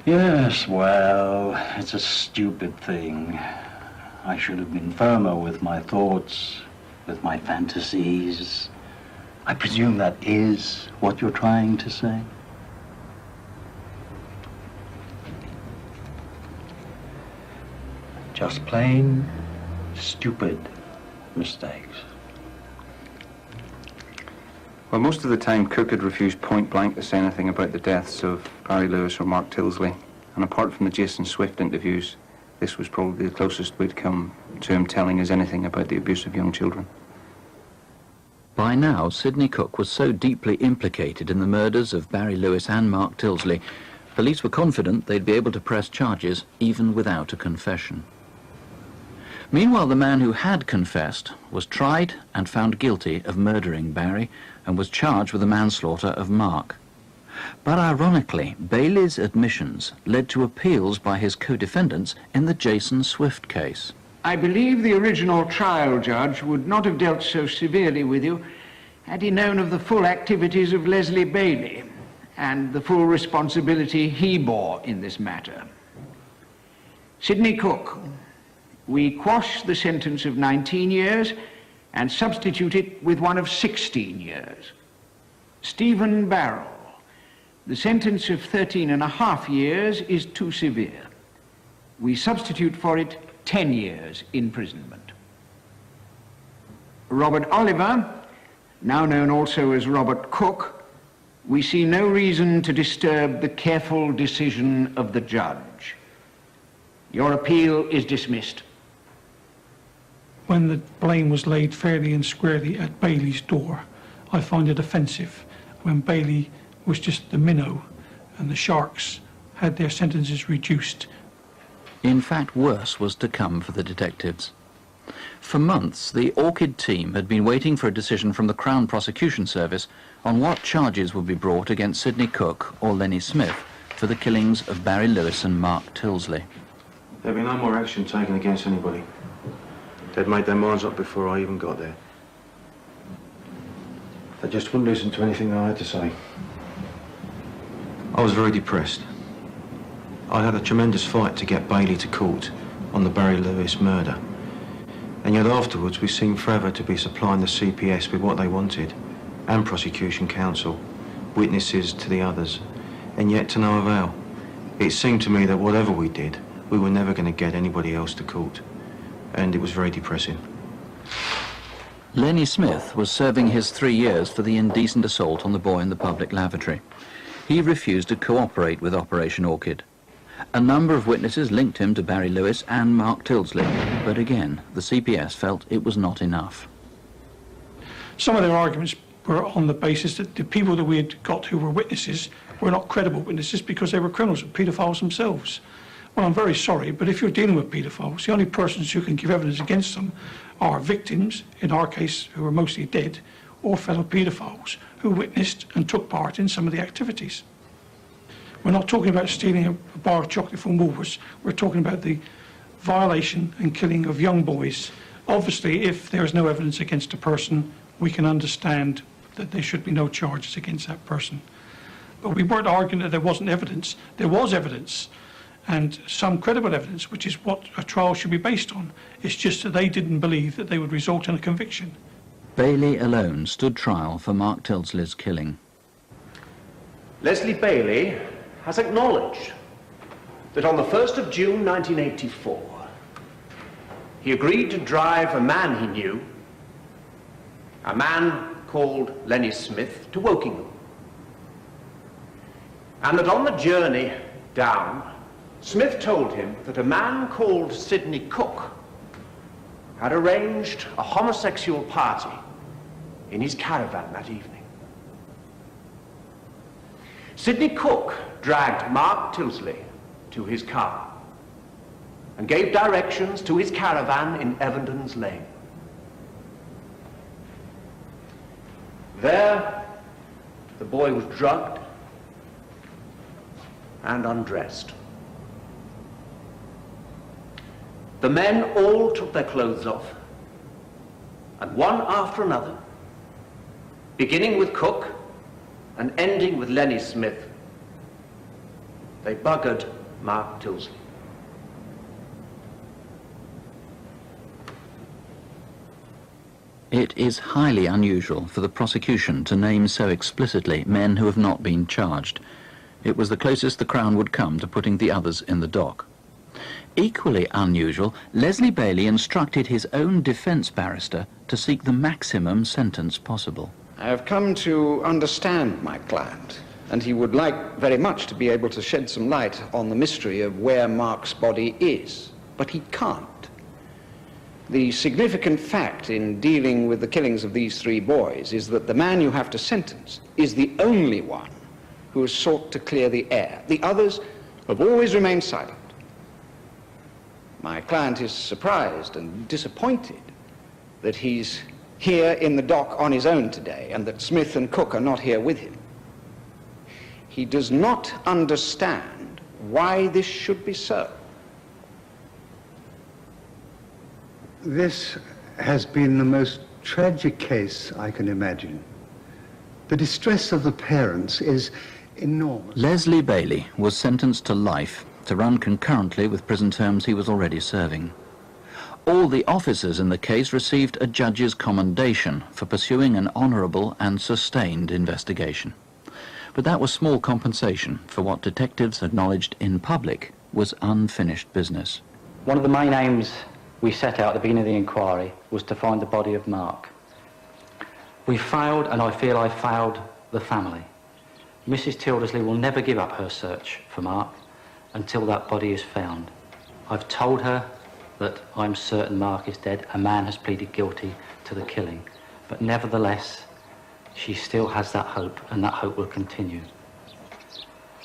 Yes, well, it's a stupid thing. I should have been firmer with my thoughts, with my fantasies. I presume that is what you're trying to say? Just plain, stupid mistakes. Well, most of the time, Cooke had refused point blank to say anything about the deaths of Barry Lewis or Mark Tilsley. And apart from the Jason Swift interviews, this was probably the closest we'd come to him telling us anything about the abuse of young children. By now, Sidney Cooke was so deeply implicated in the murders of Barry Lewis and Mark Tilsley, police were confident they'd be able to press charges even without a confession. Meanwhile, the man who had confessed was tried and found guilty of murdering Barry and was charged with the manslaughter of Mark. But ironically, Bailey's admissions led to appeals by his co-defendants in the Jason Swift case. I believe the original trial judge would not have dealt so severely with you had he known of the full activities of Leslie Bailey and the full responsibility he bore in this matter. Sidney Cooke, we quash the sentence of 19 years and substitute it with one of 16 years. Stephen Barrell, the sentence of 13.5 years is too severe. We substitute for it 10 years imprisonment. Robert Oliver, now known also as Robert Cooke, we see no reason to disturb the careful decision of the judge. Your appeal is dismissed. When the blame was laid fairly and squarely at Bailey's door, I find it offensive when Bailey was just the minnow and the sharks had their sentences reduced. In fact, worse was to come for the detectives. For months, the Orchid team had been waiting for a decision from the Crown Prosecution Service on what charges would be brought against Sidney Cooke or Lenny Smith for the killings of Barry Lewis and Mark Tilsley. There'll be no more action taken against anybody. They'd made their minds up before I even got there. They just wouldn't listen to anything I had to say. I was very depressed. I had a tremendous fight to get Bailey to court on the Barry Lewis murder. And yet afterwards we seemed forever to be supplying the CPS with what they wanted, and prosecution counsel, witnesses to the others, and yet to no avail. It seemed to me that whatever we did, we were never going to get anybody else to court. And it was very depressing. Lenny Smith was serving his 3 years for the indecent assault on the boy in the public lavatory. He refused to cooperate with Operation Orchid. A number of witnesses linked him to Barry Lewis and Mark Tilsley, but again, the CPS felt it was not enough. Some of their arguments were on the basis that the people that we had got who were witnesses were not credible witnesses because they were criminals and paedophiles themselves. Well, I'm very sorry, but if you're dealing with paedophiles, the only persons who can give evidence against them are victims, in our case, who are mostly dead, or fellow paedophiles who witnessed and took part in some of the activities. We're not talking about stealing a bar of chocolate from Woolworths. We're talking about the violation and killing of young boys. Obviously, if there is no evidence against a person, we can understand that there should be no charges against that person. But we weren't arguing that there wasn't evidence. There was evidence, and some credible evidence, which is what a trial should be based on. It's just that they didn't believe that they would result in a conviction. Bailey alone stood trial for Mark Tilsley's killing. Leslie Bailey has acknowledged that on the 1st of June 1984, he agreed to drive a man he knew, a man called Lenny Smith, to Wokingham. And that on the journey down, Smith told him that a man called Sidney Cooke had arranged a homosexual party in his caravan that evening. Sidney Cooke dragged Mark Tilsley to his car and gave directions to his caravan in Evandon's Lane. There, the boy was drugged and undressed. The men all took their clothes off and one after another, beginning with Cooke and ending with Lenny Smith, they buggered Mark Tilsley. It is highly unusual for the prosecution to name so explicitly men who have not been charged. It was the closest the Crown would come to putting the others in the dock. Equally unusual, Leslie Bailey instructed his own defence barrister to seek the maximum sentence possible. I have come to understand my client, and he would like very much to be able to shed some light on the mystery of where Mark's body is, but he can't. The significant fact in dealing with the killings of these three boys is that the man you have to sentence is the only one who has sought to clear the air. The others have always remained silent. My client is surprised and disappointed that he's here in the dock on his own today and that Smith and Cooke are not here with him. He does not understand why this should be so. This has been the most tragic case I can imagine. The distress of the parents is enormous. Leslie Bailey was sentenced to life to run concurrently with prison terms he was already serving. All the officers in the case received a judge's commendation for pursuing an honourable and sustained investigation. But that was small compensation for what detectives acknowledged in public was unfinished business. One of the main aims we set out at the beginning of the inquiry was to find the body of Mark. We failed, and I feel I failed the family. Mrs. Tildesley will never give up her search for Mark until that body is found. I've told her that I'm certain Mark is dead. A man has pleaded guilty to the killing. But nevertheless, she still has that hope, and that hope will continue.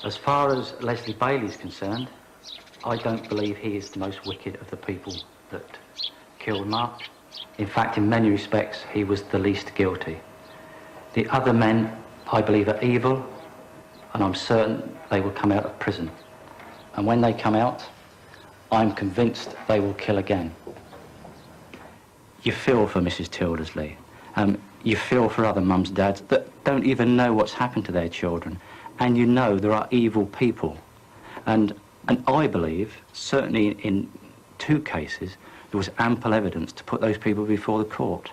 As far as Leslie Bailey is concerned, I don't believe he is the most wicked of the people that killed Mark. In fact, in many respects, he was the least guilty. The other men, I believe, are evil, and I'm certain they will come out of prison. And when they come out, I'm convinced they will kill again. You feel for Mrs. Tildesley. You feel for other mums and dads that don't even know what's happened to their children. And you know there are evil people. And I believe, certainly in 2 cases, there was ample evidence to put those people before the court.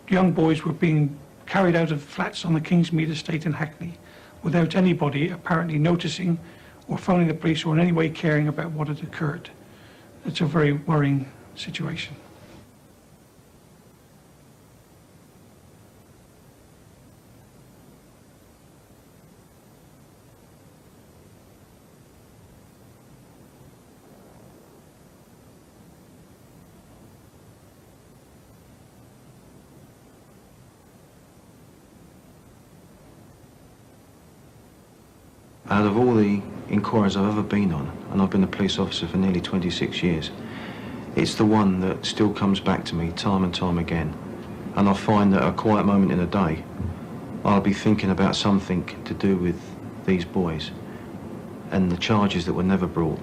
Young boys were being carried out of flats on the Kingsmead estate in Hackney without anybody apparently noticing or phoning the police or in any way caring about what had occurred. It's a very worrying situation. Out of all the inquiries I've ever been on, and I've been a police officer for nearly 26 years, it's the one that still comes back to me time and time again. And I find that at a quiet moment in the day, I'll be thinking about something to do with these boys and the charges that were never brought.